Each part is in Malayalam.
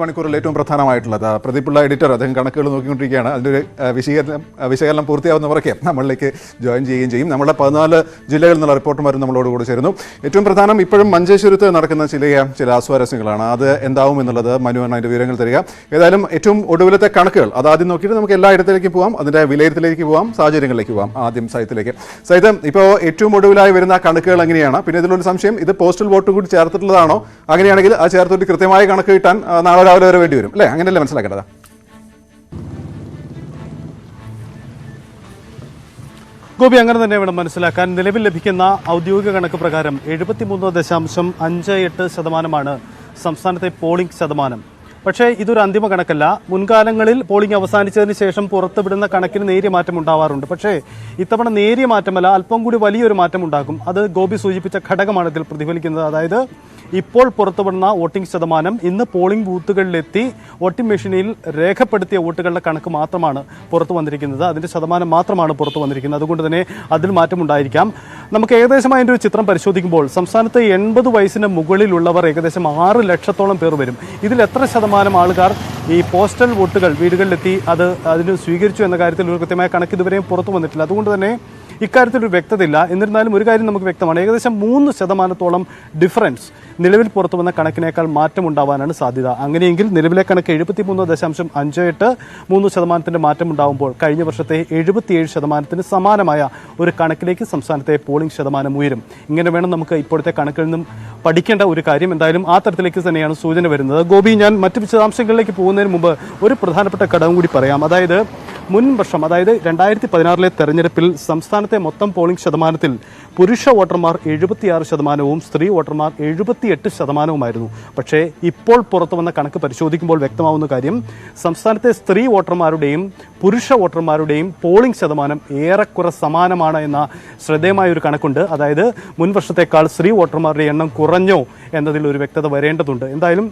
മണിക്കൂറിൽ ഏറ്റവും പ്രധാനമായിട്ടുള്ളത് പ്രദീപുള്ള എഡിറ്റർ അദ്ദേഹം കണക്കുകൾ നോക്കിക്കൊണ്ടിരിക്കുകയാണ്. അതിൻ്റെ വിശകലനം പൂർത്തിയാവുന്നവരൊക്കെ നമ്മളിലേക്ക് ജോയിൻ ചെയ്യുകയും ചെയ്യും. നമ്മുടെ 14 ജില്ലകളിൽ നിന്നുള്ള റിപ്പോർട്ടർമാരും നമ്മളോട് കൂടി ചേരുന്നു. ഏറ്റവും പ്രധാനം ഇപ്പോഴും മഞ്ചേശ്വരത്ത് നടക്കുന്ന ചില ആസ്വാരസ്യങ്ങളാണ്. അത് എന്താവും എന്നുള്ളത് മനുവാണ് അതിൻ്റെ വിവരങ്ങൾ തരിക. ഏതായാലും ഏറ്റവും ഒടുവിലത്തെ കണക്കുകൾ അതാദ്യം നോക്കിയിട്ട് നമുക്ക് എല്ലാ ഇടത്തിലേക്കും പോകാം, അതിൻ്റെ വിലയിരുത്തലേക്ക് പോകാം, സാഹചര്യങ്ങളിലേക്ക് പോകാം. ആദ്യം സൈത്തിലേക്ക്. സൈത്ത്, ഇപ്പോൾ ഏറ്റവും ഒടുവിലായി വരുന്ന കണക്കുകൾ എങ്ങനെയാണ്? പിന്നെ ഇതിലൊരു സംശയം, ഇത് പോസ്റ്റൽ വോട്ട് കൂടി ചേർത്തിട്ടുള്ളതാണോ? അങ്ങനെയാണെങ്കിൽ ആ ചേർത്തിട്ട് കൃത്യമായ കണക്ക് കിട്ടാൻ നാളെ രാവിലെ വരെ വേണ്ടി വരും അല്ലേ? അങ്ങനെയല്ലേ മനസ്സിലാക്കേണ്ടത്? ഗോപി, അങ്ങനെ തന്നെ വേണം മനസ്സിലാക്കാൻ. നിലവിൽ ലഭിക്കുന്ന ഔദ്യോഗിക കണക്ക് പ്രകാരം 73.58% സംസ്ഥാനത്തെ പോളിംഗ് ശതമാനം. പക്ഷേ ഇതൊരു അന്തിമ കണക്കല്ല. മുൻകാലങ്ങളിൽ പോളിംഗ് അവസാനിച്ചതിന് ശേഷം പുറത്തുവിടുന്ന കണക്കിന് നേരിയ മാറ്റം ഉണ്ടാവാറുണ്ട്. പക്ഷേ ഇത്തവണ നേരിയ മാറ്റമല്ല, അല്പം കൂടി വലിയൊരു മാറ്റം ഉണ്ടാകും. അത് ഗോപി സൂചിപ്പിച്ച ഘടകമാണ് ഇതിൽ പ്രതിഫലിക്കുന്നത്. അതായത് ഇപ്പോൾ പുറത്തുവിടുന്ന വോട്ടിംഗ് ശതമാനം ഇന്ന് പോളിംഗ് ബൂത്തുകളിലെത്തി വോട്ടിംഗ് മെഷീനിൽ രേഖപ്പെടുത്തിയ വോട്ടുകളുടെ കണക്ക് മാത്രമാണ് പുറത്തു വന്നിരിക്കുന്നത്. അതിൻ്റെ ശതമാനം മാത്രമാണ് പുറത്തു വന്നിരിക്കുന്നത്. അതുകൊണ്ട് തന്നെ അതിൽ മാറ്റമുണ്ടായിരിക്കാം. നമുക്ക് ഏകദേശം അതിൻ്റെ ഒരു ചിത്രം പരിശോധിക്കുമ്പോൾ സംസ്ഥാനത്ത് 80 വയസ്സിന് മുകളിലുള്ളവർ ഏകദേശം 6 ലക്ഷത്തോളം പേർ വരും. ഇതിൽ എത്ര ശതമാനം ആളുകാർ ഈ പോസ്റ്റൽ വോട്ടുകൾ വീടുകളിലെത്തി അതിന് സ്വീകരിച്ചു എന്ന കാര്യത്തിൽ ഒരു കൃത്യമായ കണക്ക് ഇതുവരെയും പുറത്തു വന്നിട്ടില്ല. അതുകൊണ്ട് തന്നെ ഇക്കാര്യത്തിൽ ഒരു വ്യക്തതയില്ല. എന്നിരുന്നാലും ഒരു കാര്യം നമുക്ക് വ്യക്തമാണ്, ഏകദേശം 3% ഡിഫറൻസ് നിലവിൽ പുറത്തു വന്ന കണക്കിനേക്കാൾ മാറ്റമുണ്ടാവാനാണ് സാധ്യത. അങ്ങനെയെങ്കിൽ നിലവിലെ കണക്ക് 73.53% മാറ്റമുണ്ടാകുമ്പോൾ കഴിഞ്ഞ വർഷത്തെ 77% സമാനമായ ഒരു കണക്കിലേക്ക് സംസ്ഥാനത്തെ പോളിംഗ് ശതമാനം ഉയരും. ഇങ്ങനെ വേണം നമുക്ക് ഇപ്പോഴത്തെ കണക്കിൽ നിന്നും പഠിക്കേണ്ട ഒരു കാര്യം. എന്തായാലും ആ തരത്തിലേക്ക് തന്നെയാണ് സൂചന വരുന്നത്. ഗോപി, ഞാൻ മറ്റ് വിശദാംശങ്ങളിലേക്ക് പോകുന്നതിന് മുമ്പ് ഒരു പ്രധാനപ്പെട്ട ഘടകം കൂടി പറയാം. അതായത് മുൻ വർഷം, അതായത് 2016 തെരഞ്ഞെടുപ്പിൽ സംസ്ഥാനത്തെ മൊത്തം പോളിംഗ് ശതമാനത്തിൽ പുരുഷ വോട്ടർമാർ 76%, സ്ത്രീ വോട്ടർമാർ 78%. പക്ഷേ ഇപ്പോൾ പുറത്തു വന്ന കണക്ക് പരിശോധിക്കുമ്പോൾ വ്യക്തമാവുന്ന കാര്യം, സംസ്ഥാനത്തെ സ്ത്രീ വോട്ടർമാരുടെയും പുരുഷ വോട്ടർമാരുടെയും പോളിംഗ് ശതമാനം ഏറെക്കുറെ സമാനമാണ് എന്ന ശ്രദ്ധേയമായ ഒരു കണക്കുണ്ട്. അതായത് മുൻ വർഷത്തേക്കാൾ സ്ത്രീ വോട്ടർമാരുടെ എണ്ണം കുറഞ്ഞോ എന്നതിൽ ഒരു വ്യക്തത വരേണ്ടതുണ്ട്. എന്തായാലും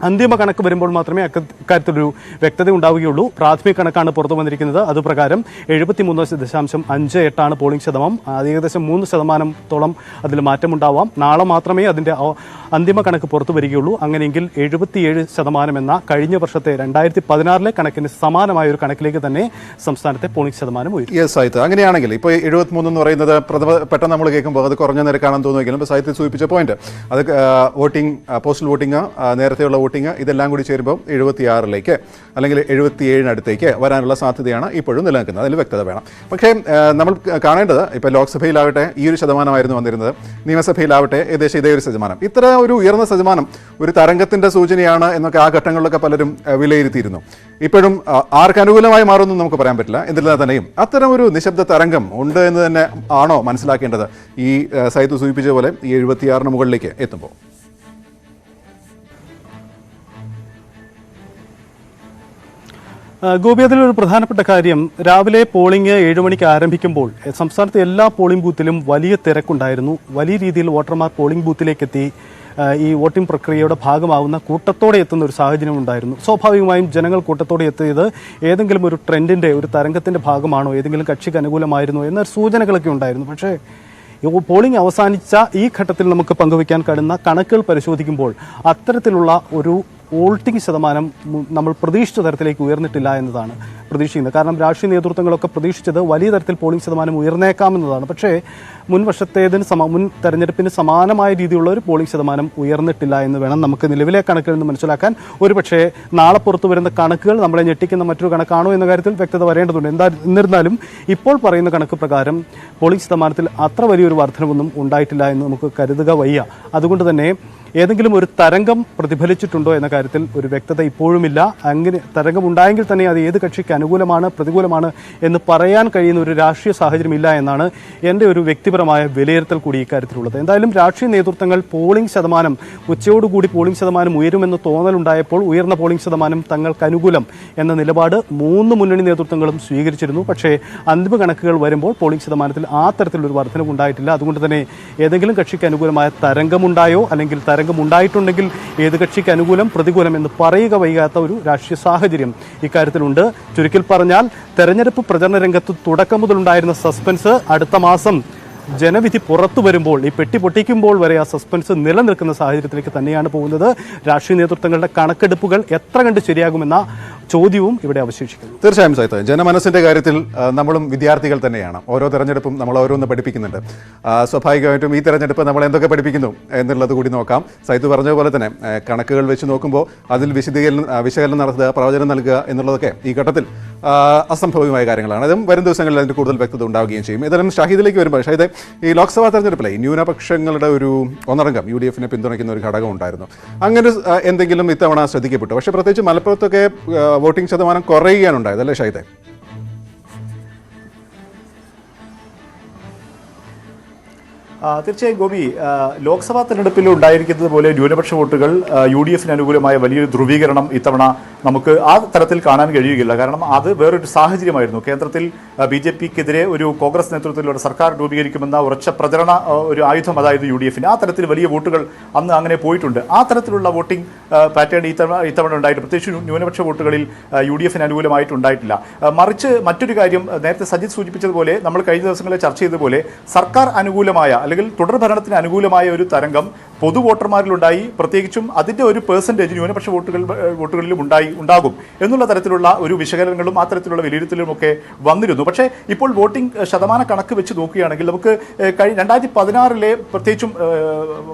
അന്തിമ കണക്ക് വരുമ്പോൾ മാത്രമേ അക്കാര്യത്തിലൊരു വ്യക്തത ഉണ്ടാവുകയുള്ളൂ. പ്രാഥമിക കണക്കാണ് പുറത്തു വന്നിരിക്കുന്നത്. അതുപ്രകാരം 73.58% പോളിംഗ് ശതമാനം. അത് ഏകദേശം 3% അതിൽ മാറ്റമുണ്ടാവാം. നാളെ മാത്രമേ അതിൻ്റെ അന്തിമ കണക്ക് പുറത്തു വരികയുള്ളൂ. അങ്ങനെയെങ്കിൽ 77% എന്ന കഴിഞ്ഞ വർഷത്തെ 2016 കണക്കിന് സമാനമായ ഒരു കണക്കിലേക്ക് തന്നെ സംസ്ഥാനത്തെ പോളിംഗ് ശതമാനം ഉയരും. സാഹിത്യ, അങ്ങനെയാണെങ്കിൽ ഇപ്പോൾ 73 എന്ന് പറയുന്നത് പെട്ടെന്ന് നമ്മൾ കേൾക്കുമ്പോൾ അത് കുറഞ്ഞ നിരക്കാണെന്ന് തോന്നുമെങ്കിലും ഇപ്പോൾ സാഹിത്യം സൂചിപ്പിച്ച പോയിന്റ്, അത് വോട്ടിംഗ്, പോസ്റ്റൽ വോട്ടിംഗ്, നേരത്തെയുള്ള വോട്ടിംഗ് ഇതെല്ലാം കൂടി ചേരുമ്പോൾ 76 അല്ലെങ്കിൽ 77 വരാനുള്ള സാധ്യതയാണ് ഇപ്പോഴും നിലനിൽക്കുന്നത്. അതിൽ വ്യക്തത വേണം. പക്ഷേ നമ്മൾ കാണേണ്ടത്, ഇപ്പോൾ ലോക്സഭയിലാവട്ടെ ഈ ഒരു ശതമാനമായിരുന്നു വന്നിരുന്നത്, നിയമസഭയിലാവട്ടെ ഏകദേശം ഇതേ ഒരു ശതമാനം. ഇത്ര ഒരു ഉയർന്ന ശതമാനം ഒരു തരംഗത്തിൻ്റെ സൂചനയാണ് എന്നൊക്കെ ആ ഘട്ടങ്ങളിലൊക്കെ പലരും വിലയിരുത്തിയിരുന്നു. ഇപ്പോഴും ആർക്ക് അനുകൂലമായി മാറുമെന്ന് നമുക്ക് പറയാൻ പറ്റില്ല. എന്നിരുന്നാൽ തന്നെയും അത്തരം ഒരു നിശബ്ദ തരംഗം ഉണ്ട് എന്ന് തന്നെ ആണോ മനസ്സിലാക്കേണ്ടത് ഈ സൈത്ത് സൂചിപ്പിച്ച പോലെ ഈ 76 മുകളിലേക്ക് എത്തുമ്പോൾ? ഗോപി, അതിലൊരു പ്രധാനപ്പെട്ട കാര്യം, രാവിലെ പോളിംഗ് 7 മണിക്ക് ആരംഭിക്കുമ്പോൾ സംസ്ഥാനത്തെ എല്ലാ പോളിംഗ് ബൂത്തിലും വലിയ തിരക്കുണ്ടായിരുന്നു. വലിയ രീതിയിൽ വോട്ടർമാർ പോളിംഗ് ബൂത്തിലേക്ക് എത്തി ഈ വോട്ടിംഗ് പ്രക്രിയയുടെ ഭാഗമാവുന്ന കൂട്ടത്തോടെ എത്തുന്ന ഒരു സാഹചര്യം ഉണ്ടായിരുന്നു. സ്വാഭാവികമായും ജനങ്ങൾ കൂട്ടത്തോടെ എത്തിയത് ഏതെങ്കിലും ഒരു ട്രെൻഡിൻ്റെ, ഒരു തരംഗത്തിൻ്റെ ഭാഗമാണോ, ഏതെങ്കിലും കക്ഷിക്ക് അനുകൂലമായിരുന്നോ എന്ന സൂചനകളൊക്കെ ഉണ്ടായിരുന്നു. പക്ഷേ പോളിംഗ് അവസാനിച്ച ഈ ഘട്ടത്തിൽ നമുക്ക് പങ്കുവയ്ക്കാൻ കഴിയുന്ന കണക്കുകൾ പരിശോധിക്കുമ്പോൾ അത്തരത്തിലുള്ള ഒരു വോട്ടിംഗ് ശതമാനം നമ്മൾ പ്രതീക്ഷിച്ച തരത്തിലേക്ക് ഉയർന്നിട്ടില്ല എന്നതാണ് പ്രതീക്ഷിക്കുന്നത്. കാരണം രാഷ്ട്രീയ നേതൃത്വങ്ങളൊക്കെ പ്രതീക്ഷിച്ചത് വലിയ തരത്തിൽ പോളിംഗ് ശതമാനം ഉയർന്നേക്കാമെന്നതാണ്. പക്ഷേ മുൻ തെരഞ്ഞെടുപ്പിന് സമാനമായ രീതിയിലുള്ള ഒരു പോളിംഗ് ശതമാനം ഉയർന്നിട്ടില്ല എന്ന് വേണം നമുക്ക് നിലവിലെ കണക്കിൽ നിന്ന് മനസ്സിലാക്കാൻ. ഒരുപക്ഷേ നാളെ പുറത്തു വരുന്ന കണക്കുകൾ നമ്മളെ ഞെട്ടിക്കുന്ന മറ്റൊരു കണക്കാണോ എന്ന കാര്യത്തിൽ വ്യക്തത വരേണ്ടതുണ്ട്. എന്നിരുന്നാലും ഇപ്പോൾ പറയുന്ന കണക്ക് പ്രകാരം പോളിംഗ് ശതമാനത്തിൽ അത്ര വലിയൊരു വർധനവൊന്നും ഉണ്ടായിട്ടില്ല എന്ന് നമുക്ക് കരുതുക വയ്യ. അതുകൊണ്ട് തന്നെ ഏതെങ്കിലും ഒരു തരംഗം പ്രതിഫലിച്ചിട്ടുണ്ടോ എന്ന കാര്യത്തിൽ ഒരു വ്യക്തത ഇപ്പോഴുമില്ല. അങ്ങനെ തരംഗം ഉണ്ടായെങ്കിൽ തന്നെ അത് ഏത് കക്ഷിക്ക് അനുകൂലമാണ്, പ്രതികൂലമാണ് എന്ന് പറയാൻ കഴിയുന്ന ഒരു രാഷ്ട്രീയ സാഹചര്യം ഇല്ല എന്നാണ് എൻ്റെ ഒരു വ്യക്തിപരമായ വിലയിരുത്തൽ കൂടി ഇക്കാര്യത്തിലുള്ളത്. എന്തായാലും രാഷ്ട്രീയ നേതൃത്വങ്ങൾ പോളിംഗ് ശതമാനം ഉച്ചയോടുകൂടി പോളിംഗ് ശതമാനം ഉയരുമെന്ന് തോന്നലുണ്ടായപ്പോൾ ഉയർന്ന പോളിംഗ് ശതമാനം തങ്ങൾക്ക് അനുകൂലം എന്ന നിലപാട് 3 മുന്നണി നേതൃത്വങ്ങളും സ്വീകരിച്ചിരുന്നു. പക്ഷേ അന്തിമ കണക്കുകൾ വരുമ്പോൾ പോളിംഗ് ശതമാനത്തിൽ ആ തരത്തിലൊരു വർധനവ് ഉണ്ടായിട്ടില്ല. അതുകൊണ്ട് തന്നെ ഏതെങ്കിലും കക്ഷിക്ക് അനുകൂലമായ തരംഗമുണ്ടായോ, അല്ലെങ്കിൽ ഉണ്ടായിട്ടുണ്ടെങ്കിൽ ഏത് കക്ഷിക്ക് അനുകൂലം, പ്രതികൂലം എന്ന് പറയുക വയ്യാത്ത ഒരു രാഷ്ട്രീയ സാഹചര്യം ഇക്കാര്യത്തിലുണ്ട്. ചുരുക്കിൽ പറഞ്ഞാൽ തെരഞ്ഞെടുപ്പ് പ്രചരണ രംഗത്ത് തുടക്കം മുതലുണ്ടായിരുന്ന സസ്പെൻസ് അടുത്ത മാസം ജനവിധി പുറത്തു വരുമ്പോൾ ഈ പെട്ടി പൊട്ടിക്കുമ്പോൾ വരെ ആ സസ്പെൻസ് നിലനിൽക്കുന്ന സാഹചര്യത്തിലേക്ക് തന്നെയാണ് പോകുന്നത്. രാഷ്ട്രീയ നേതൃത്വങ്ങളുടെ കണക്കെടുപ്പുകൾ എത്ര കണ്ട് ശരിയാകുമെന്ന ചോദ്യവും ഇവിടെ അവശേഷിക്കുന്നു. തീർച്ചയായും സൈത്ത്, ജനമനസ്സിന്റെ കാര്യത്തിൽ നമ്മളും വിദ്യാർത്ഥികൾ തന്നെയാണ്. ഓരോ തെരഞ്ഞെടുപ്പും നമ്മൾ ഓരോന്ന് പഠിപ്പിക്കുന്നുണ്ട്. സ്വാഭാവികമായിട്ടും ഈ തെരഞ്ഞെടുപ്പ് നമ്മൾ എന്തൊക്കെ പഠിപ്പിക്കുന്നു എന്നുള്ളത് കൂടി നോക്കാം. സൈത്ത് പറഞ്ഞതുപോലെ തന്നെ കണക്കുകൾ വെച്ച് നോക്കുമ്പോൾ അതിൽ വിശകലനം നടത്തുക, പ്രവചനം നൽകുക എന്നുള്ളതൊക്കെ ഈ ഘട്ടത്തിൽ അസംഭവ്യമായ കാര്യങ്ങളാണ്. അതും വരും ദിവസങ്ങളിൽ അതിൻ്റെ കൂടുതൽ വ്യക്തത ഉണ്ടാവുകയും ചെയ്യും. ഏതായാലും ഷാഹിദിലേക്ക് വരുമ്പോൾ, ഷാഹിദ്, ഈ ലോക്സഭാ തെരഞ്ഞെടുപ്പിലെ ന്യൂനപക്ഷങ്ങളുടെ ഒരു ഒന്നടങ്കം UDF-നെ പിന്തുണയ്ക്കുന്ന ഒരു ഘടകം ഉണ്ടായിരുന്നു. അങ്ങനെ എന്തെങ്കിലും ഇത്തവണ ശ്രദ്ധിക്കപ്പെട്ടു? പക്ഷേ പ്രത്യേകിച്ച് മലപ്പുറത്തൊക്കെ വോട്ടിംഗ് ശതമാനം കുറയുകയാണ് ഉണ്ടായത്, അല്ലേ ഷാഹിദ്? തീർച്ചയായും ഗോപി, ലോക്സഭാ തെരഞ്ഞെടുപ്പിൽ ഉണ്ടായിരിക്കുന്നത് പോലെ ന്യൂനപക്ഷ വോട്ടുകൾ UDF-ന് അനുകൂലമായ വലിയൊരു ധ്രുവീകരണം ഇത്തവണ നമുക്ക് ആ തരത്തിൽ കാണാൻ കഴിയുകയില്ല. കാരണം അത് വേറൊരു സാഹചര്യമായിരുന്നു. കേന്ദ്രത്തിൽ BJP-ക്കെതിരെ ഒരു കോൺഗ്രസ് നേതൃത്വത്തിലുള്ള സർക്കാർ രൂപീകരിക്കുമെന്ന ഉറച്ച പ്രചരണ ഒരു ആയുധം അതായത് UDF-ന്. ആ തരത്തിൽ വലിയ വോട്ടുകൾ അന്ന് അങ്ങനെ പോയിട്ടുണ്ട്. ആ തരത്തിലുള്ള വോട്ടിംഗ് പാറ്റേൺ ഇത്തവണ ഉണ്ടായിട്ടുണ്ട്. പ്രത്യേകിച്ച് ന്യൂനപക്ഷ വോട്ടുകളിൽ UDF-ന് അനുകൂലമായിട്ടുണ്ടായിട്ടില്ല. മറിച്ച് മറ്റൊരു കാര്യം, നേരത്തെ സജിത് സൂചിപ്പിച്ചതുപോലെ, നമ്മൾ കഴിഞ്ഞ ദിവസങ്ങളിൽ ചർച്ച ചെയ്തതുപോലെ, സർക്കാർ അനുകൂലമായ അല്ലെങ്കിൽ തുടർ ഭരണത്തിന് അനുകൂലമായ ഒരു തരംഗം പൊതു വോട്ടർമാരിലുണ്ടായി. പ്രത്യേകിച്ചും അതിൻ്റെ ഒരു പെർസെൻറ്റേജ് ന്യൂനപക്ഷ വോട്ടുകളിലും ഉണ്ടാകും എന്നുള്ള തരത്തിലുള്ള ഒരു വിശകലനങ്ങളും ആ തരത്തിലുള്ള വിലയിരുത്തലും ഒക്കെ വന്നിരുന്നു. പക്ഷേ ഇപ്പോൾ വോട്ടിംഗ് ശതമാന കണക്ക് വെച്ച് നോക്കുകയാണെങ്കിൽ നമുക്ക് 2016 പ്രത്യേകിച്ചും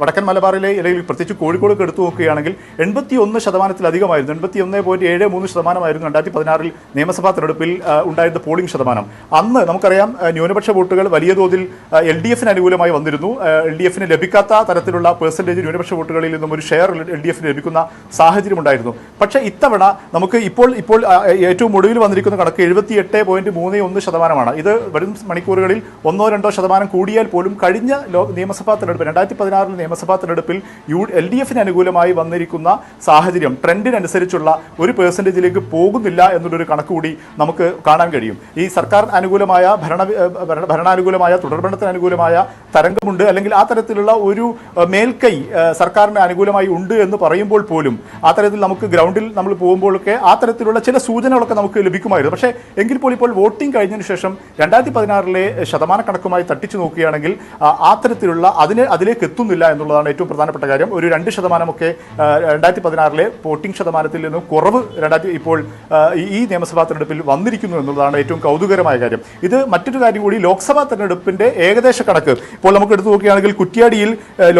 വടക്കൻ മലബാറിലെ അല്ലെങ്കിൽ പ്രത്യേകിച്ച് കോഴിക്കോടൊക്കെ എടുത്തു നോക്കുകയാണെങ്കിൽ 81%-ലധികമായിരുന്നു. 81.73% 2016 നിയമസഭാ തെരഞ്ഞെടുപ്പിൽ ഉണ്ടായിരുന്ന പോളിംഗ് ശതമാനം. അന്ന് നമുക്കറിയാം ന്യൂനപക്ഷ വോട്ടുകൾ വലിയ തോതിൽ LDF-ന് അനുകൂലമായി വന്നിരുന്നു. LDF-ന് ലഭിക്കാത്ത തരത്തിലുള്ള പെർസെൻറ്റേജ് ന്യൂനപക്ഷ വോട്ടുകളിൽ നിന്നും ഒരു ഷെയർ LDF-ന് ലഭിക്കുന്ന സാഹചര്യം ഉണ്ടായിരുന്നു. പക്ഷേ ഇത്തവണ നമുക്ക് ഇപ്പോൾ ഏറ്റവും ഒടുവിൽ വന്നിരിക്കുന്ന കണക്ക് 78.31%. ഇത് വരും മണിക്കൂറുകളിൽ 1-2% കൂടിയാൽ പോലും കഴിഞ്ഞ നിയമസഭാ തെരഞ്ഞെടുപ്പ് 2016 നിയമസഭാ തെരഞ്ഞെടുപ്പിൽ LDF-ന് അനുകൂലമായി വന്നിരിക്കുന്ന സാഹചര്യം ട്രെൻഡിനനുസരിച്ചുള്ള ഒരു പെർസെൻറ്റേജിലേക്ക് പോകുന്നില്ല എന്നുള്ളൊരു കണക്ക് കൂടി നമുക്ക് കാണാൻ കഴിയും. ഈ സർക്കാർ അനുകൂലമായ ഭരണാനുകൂലമായ തുടർഭരണത്തിന് അനുകൂലമായ തരംഗമുണ്ട്, അല്ലെങ്കിൽ ആ തരത്തിലുള്ള ഒരു മേൽക്കൈ സർക്കാരിന് അനുകൂലമായി ഉണ്ട് എന്ന് പറയുമ്പോൾ പോലും ആ തരത്തിൽ നമുക്ക് ഗ്രൗണ്ടിൽ നമ്മൾ പോകുമ്പോഴൊക്കെ ആ തരത്തിലുള്ള ചില സൂചനകളൊക്കെ നമുക്ക് ലഭിക്കുമായിരുന്നു. പക്ഷേ എങ്കിൽ പോലും ഇപ്പോൾ വോട്ടിംഗ് കഴിഞ്ഞതിന് ശേഷം 2016 ശതമാന കണക്കുമായി തട്ടിച്ചു നോക്കുകയാണെങ്കിൽ ആ തരത്തിലുള്ള അതിലേക്ക് എത്തുന്നില്ല എന്നുള്ളതാണ് ഏറ്റവും പ്രധാനപ്പെട്ട കാര്യം. ഒരു 2% ഒക്കെ 2016 വോട്ടിംഗ് ശതമാനത്തിൽ നിന്നും കുറവ് ഇപ്പോൾ ഈ നിയമസഭാ തെരഞ്ഞെടുപ്പിൽ വന്നിരിക്കുന്നു എന്നുള്ളതാണ് ഏറ്റവും കൗതുകരമായ കാര്യം. ഇത് മറ്റൊരു കാര്യം കൂടി, ലോക്സഭാ തെരഞ്ഞെടുപ്പിന്റെ ഏകദേശ കണക്ക് ഇപ്പോൾ നമുക്ക് എടുത്തു നോക്കുകയാണെങ്കിൽ കുറ്റ്യാടിയിൽ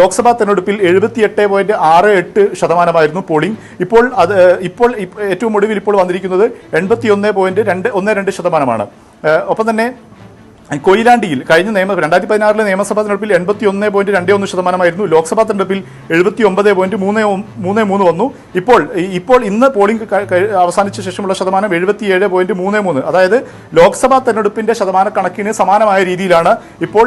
ലോക്സഭാ തെരഞ്ഞെടുപ്പിൽ 78.68% പോളിംഗ്. ഇപ്പോൾ ഏറ്റവും ഒടുവിൽ ഇപ്പോൾ വന്നിരിക്കുന്നത് 81.12%. ഒപ്പം തന്നെ കൊയിലാണ്ടിയിൽ കഴിഞ്ഞ 2016 നിയമസഭാ തെരഞ്ഞെടുപ്പിൽ 81.21% ലോക്സഭാ തെരഞ്ഞെടുപ്പിൽ 79.33 വന്നു. ഇപ്പോൾ ഇന്ന് പോളിംഗ് അവസാനിച്ച ശേഷമുള്ള ശതമാനം 77.33. അതായത് ലോക്സഭാ തെരഞ്ഞെടുപ്പിന്റെ ശതമാന കണക്കിന് സമാനമായ രീതിയിലാണ് ഇപ്പോൾ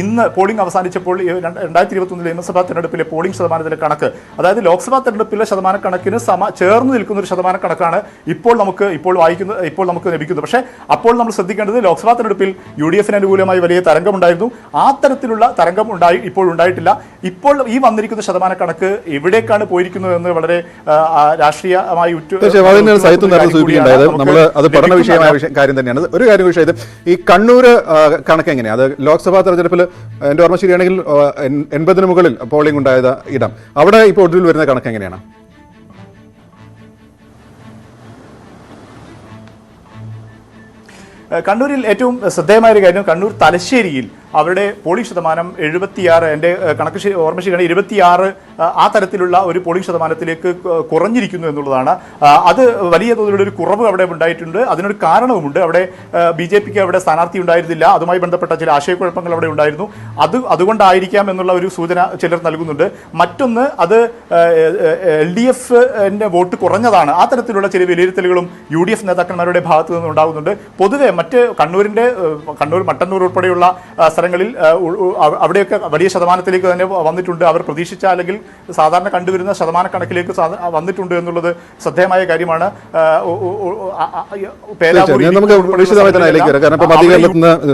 ഇന്ന് പോളിംഗ് അവസാനിച്ചപ്പോൾ 2021 നിയമസഭാ തെരഞ്ഞെടുപ്പിലെ പോളിംഗ് ശതമാനത്തിലെ കണക്ക്. അതായത് ലോക്സഭാ തെരഞ്ഞെടുപ്പിലെ ശതമാന കണക്കിന് ചേർന്ന് നിൽക്കുന്ന ഒരു ശതമാന കണക്കാണ് ഇപ്പോൾ നമുക്ക് ലഭിക്കുന്നത്. പക്ഷേ അപ്പോൾ നമ്മൾ ശ്രദ്ധിക്കേണ്ടത്, ലോക്സഭാ തെരഞ്ഞെടുപ്പിൽ UDF അനുകൂലമായി വലിയ തരംഗമുണ്ടായിരുന്നു. ആ തരത്തിലുള്ള തരംഗം ഇപ്പോൾ ഉണ്ടായിട്ടില്ല. ഇപ്പോൾ ഈ വന്നിരിക്കുന്ന ശതമാന കണക്ക് എവിടേക്കാണ് പോയിരിക്കുന്നത് എന്ന് വളരെ രാഷ്ട്രീയമായി പഠന വിഷയമായ കാര്യം തന്നെയാണ്. ഒരു കാര്യം വിഷയം, ഈ കണ്ണൂർ കണക്ക് എങ്ങനെയാണ്? അത് ലോക്സഭാ തെരഞ്ഞെടുപ്പിൽ എൻ്റെ ഓർമ്മ ശരിയാണെങ്കിൽ 80-ന് മുകളിൽ പോളിംഗ് ഉണ്ടായത് ഇടം. അവിടെ ഇപ്പോൾ ഒടുവിൽ വരുന്ന കണക്ക് എങ്ങനെയാണ്? കണ്ണൂരിൽ ഏറ്റവും ശ്രദ്ധേയമായ ഒരു കാര്യം, കണ്ണൂർ തലശ്ശേരിയിൽ അവരുടെ പോളിംഗ് ശതമാനം 76, എൻ്റെ കണക്ക് ഓർമ്മ ശരിയാണ് 26 ആ തരത്തിലുള്ള ഒരു പോളിംഗ് ശതമാനത്തിലേക്ക് കുറഞ്ഞിരിക്കുന്നു എന്നുള്ളതാണ്. അത് വലിയ തോതിലുള്ള ഒരു കുറവ് അവിടെ ഉണ്ടായിട്ടുണ്ട്. അതിനൊരു കാരണവുമുണ്ട്. അവിടെ BJP-ക്ക് അവിടെ സ്ഥാനാർത്ഥി ഉണ്ടായിരുന്നില്ല. അതുമായി ബന്ധപ്പെട്ട ചില ആശയക്കുഴപ്പങ്ങൾ അവിടെ ഉണ്ടായിരുന്നു. അതുകൊണ്ടായിരിക്കാം എന്നുള്ള ഒരു സൂചന ചിലർ നൽകുന്നുണ്ട്. മറ്റൊന്ന്, അത് LDF-ന്റെ വോട്ട് കുറഞ്ഞതാണ്. ആ തരത്തിലുള്ള ചില വിലയിരുത്തലുകളും UDF നേതാക്കന്മാരുടെ ഭാഗത്തു നിന്ന് ഉണ്ടാകുന്നുണ്ട്. പൊതുവെ മറ്റ് കണ്ണൂർ മട്ടന്നൂർ ഉൾപ്പെടെയുള്ള സ്ഥലങ്ങളിൽ അവിടെയൊക്കെ വലിയ ശതമാനത്തിലേക്ക് തന്നെ വന്നിട്ടുണ്ട്. അവർ പ്രതീക്ഷിച്ച അല്ലെങ്കിൽ സാധാരണ കണ്ടുവരുന്ന ശതമാന കണക്കിലേക്ക് വന്നിട്ടുണ്ട് എന്നുള്ളത് ശ്രദ്ധേയമായ കാര്യമാണ്.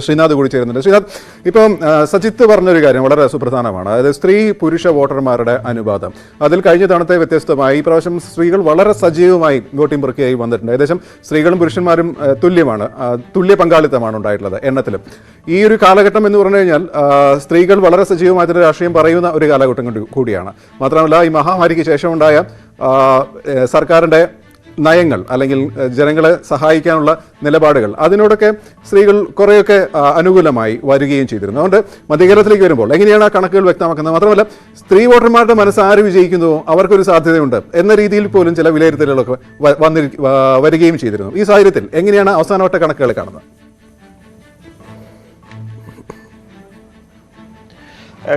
ശ്രീനാഥ് കൂടി ചേരുന്നുണ്ട്. ശ്രീനാഥ്, ഇപ്പം സജിത്ത് പറഞ്ഞൊരു കാര്യം വളരെ സുപ്രധാനമാണ്. അതായത് സ്ത്രീ പുരുഷ വോട്ടർമാരുടെ അനുപാതം. അതിൽ കഴിഞ്ഞ തവണത്തെ വ്യത്യസ്തമായി ഈ പ്രാവശ്യം സ്ത്രീകൾ വളരെ സജീവമായി വോട്ടിംഗ് പ്രക്രിയയായി വന്നിട്ടുണ്ട്. ഏകദേശം സ്ത്രീകളും പുരുഷന്മാരും തുല്യ പങ്കാളിത്തമാണ് ഉണ്ടായിട്ടുള്ളത് എണ്ണത്തിലും. ഈ ഒരു കാലഘട്ടം എന്ന് എന്ന് പറഞ്ഞു കഴിഞ്ഞാൽ സ്ത്രീകൾ വളരെ സജീവമായി തന്നെ രാഷ്ട്രീയം പറയുന്ന ഒരു കാലഘട്ടം കൂടിയാണ്. മാത്രമല്ല ഈ മഹാമാരിക്ക് ശേഷമുണ്ടായ സർക്കാരിൻ്റെ നയങ്ങൾ അല്ലെങ്കിൽ ജനങ്ങളെ സഹായിക്കാനുള്ള നിലപാടുകൾ അതിനോടൊക്കെ സ്ത്രീകൾ കുറേയൊക്കെ അനുകൂലമായി വരികയും ചെയ്തിരുന്നു. അതുകൊണ്ട് മധ്യകേരളത്തിലേക്ക് വരുമ്പോൾ എങ്ങനെയാണ് ആ കണക്കുകൾ വ്യക്തമാക്കുന്നത്? മാത്രമല്ല സ്ത്രീ വോട്ടർമാരുടെ മനസ്സ് ആര് വിജയിക്കുന്നുവോ അവർക്കൊരു സാധ്യതയുണ്ട് എന്ന രീതിയിൽ പോലും ചില വിലയിരുത്തലുകളൊക്കെ വരികയും ചെയ്തിരുന്നു. ഈ സാഹചര്യത്തിൽ എങ്ങനെയാണ് അവസാനവട്ട കണക്കുകൾ കാണുന്നത്?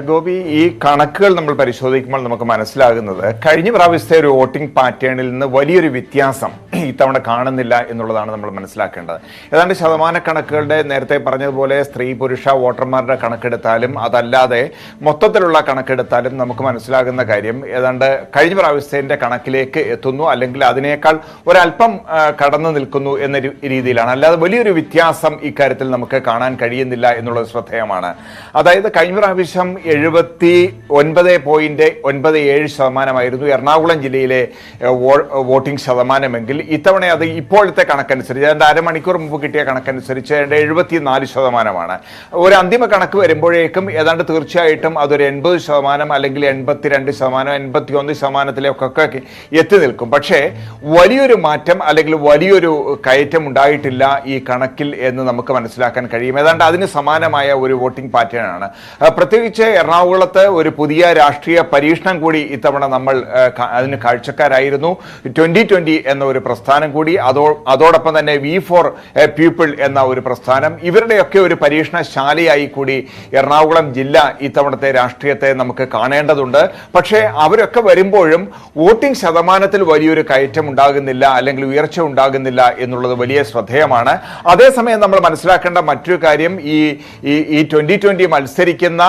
ഗോപി, ഈ കണക്കുകൾ നമ്മൾ പരിശോധിക്കുമ്പോൾ നമുക്ക് മനസ്സിലാകുന്നത് കഴിഞ്ഞ പ്രാവശ്യത്തെ ഒരു വോട്ടിംഗ് പാറ്റേണിൽ നിന്ന് വലിയൊരു വ്യത്യാസം ഇത്തവണ കാണുന്നില്ല എന്നുള്ളതാണ് നമ്മൾ മനസ്സിലാക്കേണ്ടത്. ഏതാണ്ട് ശതമാനക്കണക്കുകളുടെ നേരത്തെ പറഞ്ഞതുപോലെ സ്ത്രീ പുരുഷ വോട്ടർമാരുടെ കണക്കെടുത്താലും അതല്ലാതെ മൊത്തത്തിലുള്ള കണക്കെടുത്താലും നമുക്ക് മനസ്സിലാകുന്ന കാര്യം ഏതാണ്ട് കഴിഞ്ഞ പ്രാവശ്യത്തെ കണക്കിലേക്ക് എത്തുന്നു, അല്ലെങ്കിൽ അതിനേക്കാൾ ഒരല്പം കടന്നു നിൽക്കുന്നു എന്ന രീതിയിലാണ്. അല്ലാതെ വലിയൊരു വ്യത്യാസം ഇക്കാര്യത്തിൽ നമുക്ക് കാണാൻ കഴിയുന്നില്ല എന്നുള്ളത് ശ്രദ്ധേയമാണ്. അതായത് കഴിഞ്ഞ പ്രാവശ്യം 79.97% എറണാകുളം ജില്ലയിലെ വോട്ടിംഗ് ശതമാനമെങ്കിൽ ഇത്തവണ അത് ഇപ്പോഴത്തെ കണക്കനുസരിച്ച് ഏതാണ്ട് അരമണിക്കൂർ മുമ്പ് കിട്ടിയ കണക്കനുസരിച്ച് 74% ഒരു അന്തിമ കണക്ക് വരുമ്പോഴേക്കും ഏതാണ്ട് തീർച്ചയായിട്ടും അതൊരു 80% അല്ലെങ്കിൽ 82%, 81%-ത്തിലേക്കൊക്കെ എത്തി നിൽക്കും. പക്ഷേ വലിയൊരു മാറ്റം അല്ലെങ്കിൽ വലിയൊരു കയറ്റം ഉണ്ടായിട്ടില്ല ഈ കണക്കിൽ എന്ന് നമുക്ക് മനസ്സിലാക്കാൻ കഴിയും. ഏതാണ്ട് അതിന് സമാനമായ ഒരു വോട്ടിംഗ് പാറ്റേൺ ആണ്. പ്രത്യേകിച്ച് എറണാകുളത്ത് ഒരു പുതിയ രാഷ്ട്രീയ പരീക്ഷണം കൂടി ഇത്തവണ നമ്മൾ അതിന് കാഴ്ചക്കാരായിരുന്നു. 2020 എന്ന ഒരു പ്രസ്ഥാനം കൂടി, അതോടൊപ്പം തന്നെ V4 പീപ്പിൾ എന്ന ഒരു പ്രസ്ഥാനം, ഇവരുടെയൊക്കെ ഒരു പരീക്ഷണശാലയായി കൂടി എറണാകുളം ജില്ല ഇത്തവണത്തെ രാഷ്ട്രീയത്തെ നമുക്ക് കാണേണ്ടതുണ്ട്. പക്ഷേ അവരൊക്കെ വരുമ്പോഴും വോട്ടിംഗ് ശതമാനത്തിൽ വലിയൊരു കയറ്റം ഉണ്ടാകുന്നില്ല അല്ലെങ്കിൽ ഉയർച്ച ഉണ്ടാകുന്നില്ല എന്നുള്ളത് വലിയ ശ്രദ്ധേയമാണ്. അതേസമയം നമ്മൾ മനസ്സിലാക്കേണ്ട മറ്റൊരു കാര്യം, ഈ 2020 മത്സരിക്കുന്ന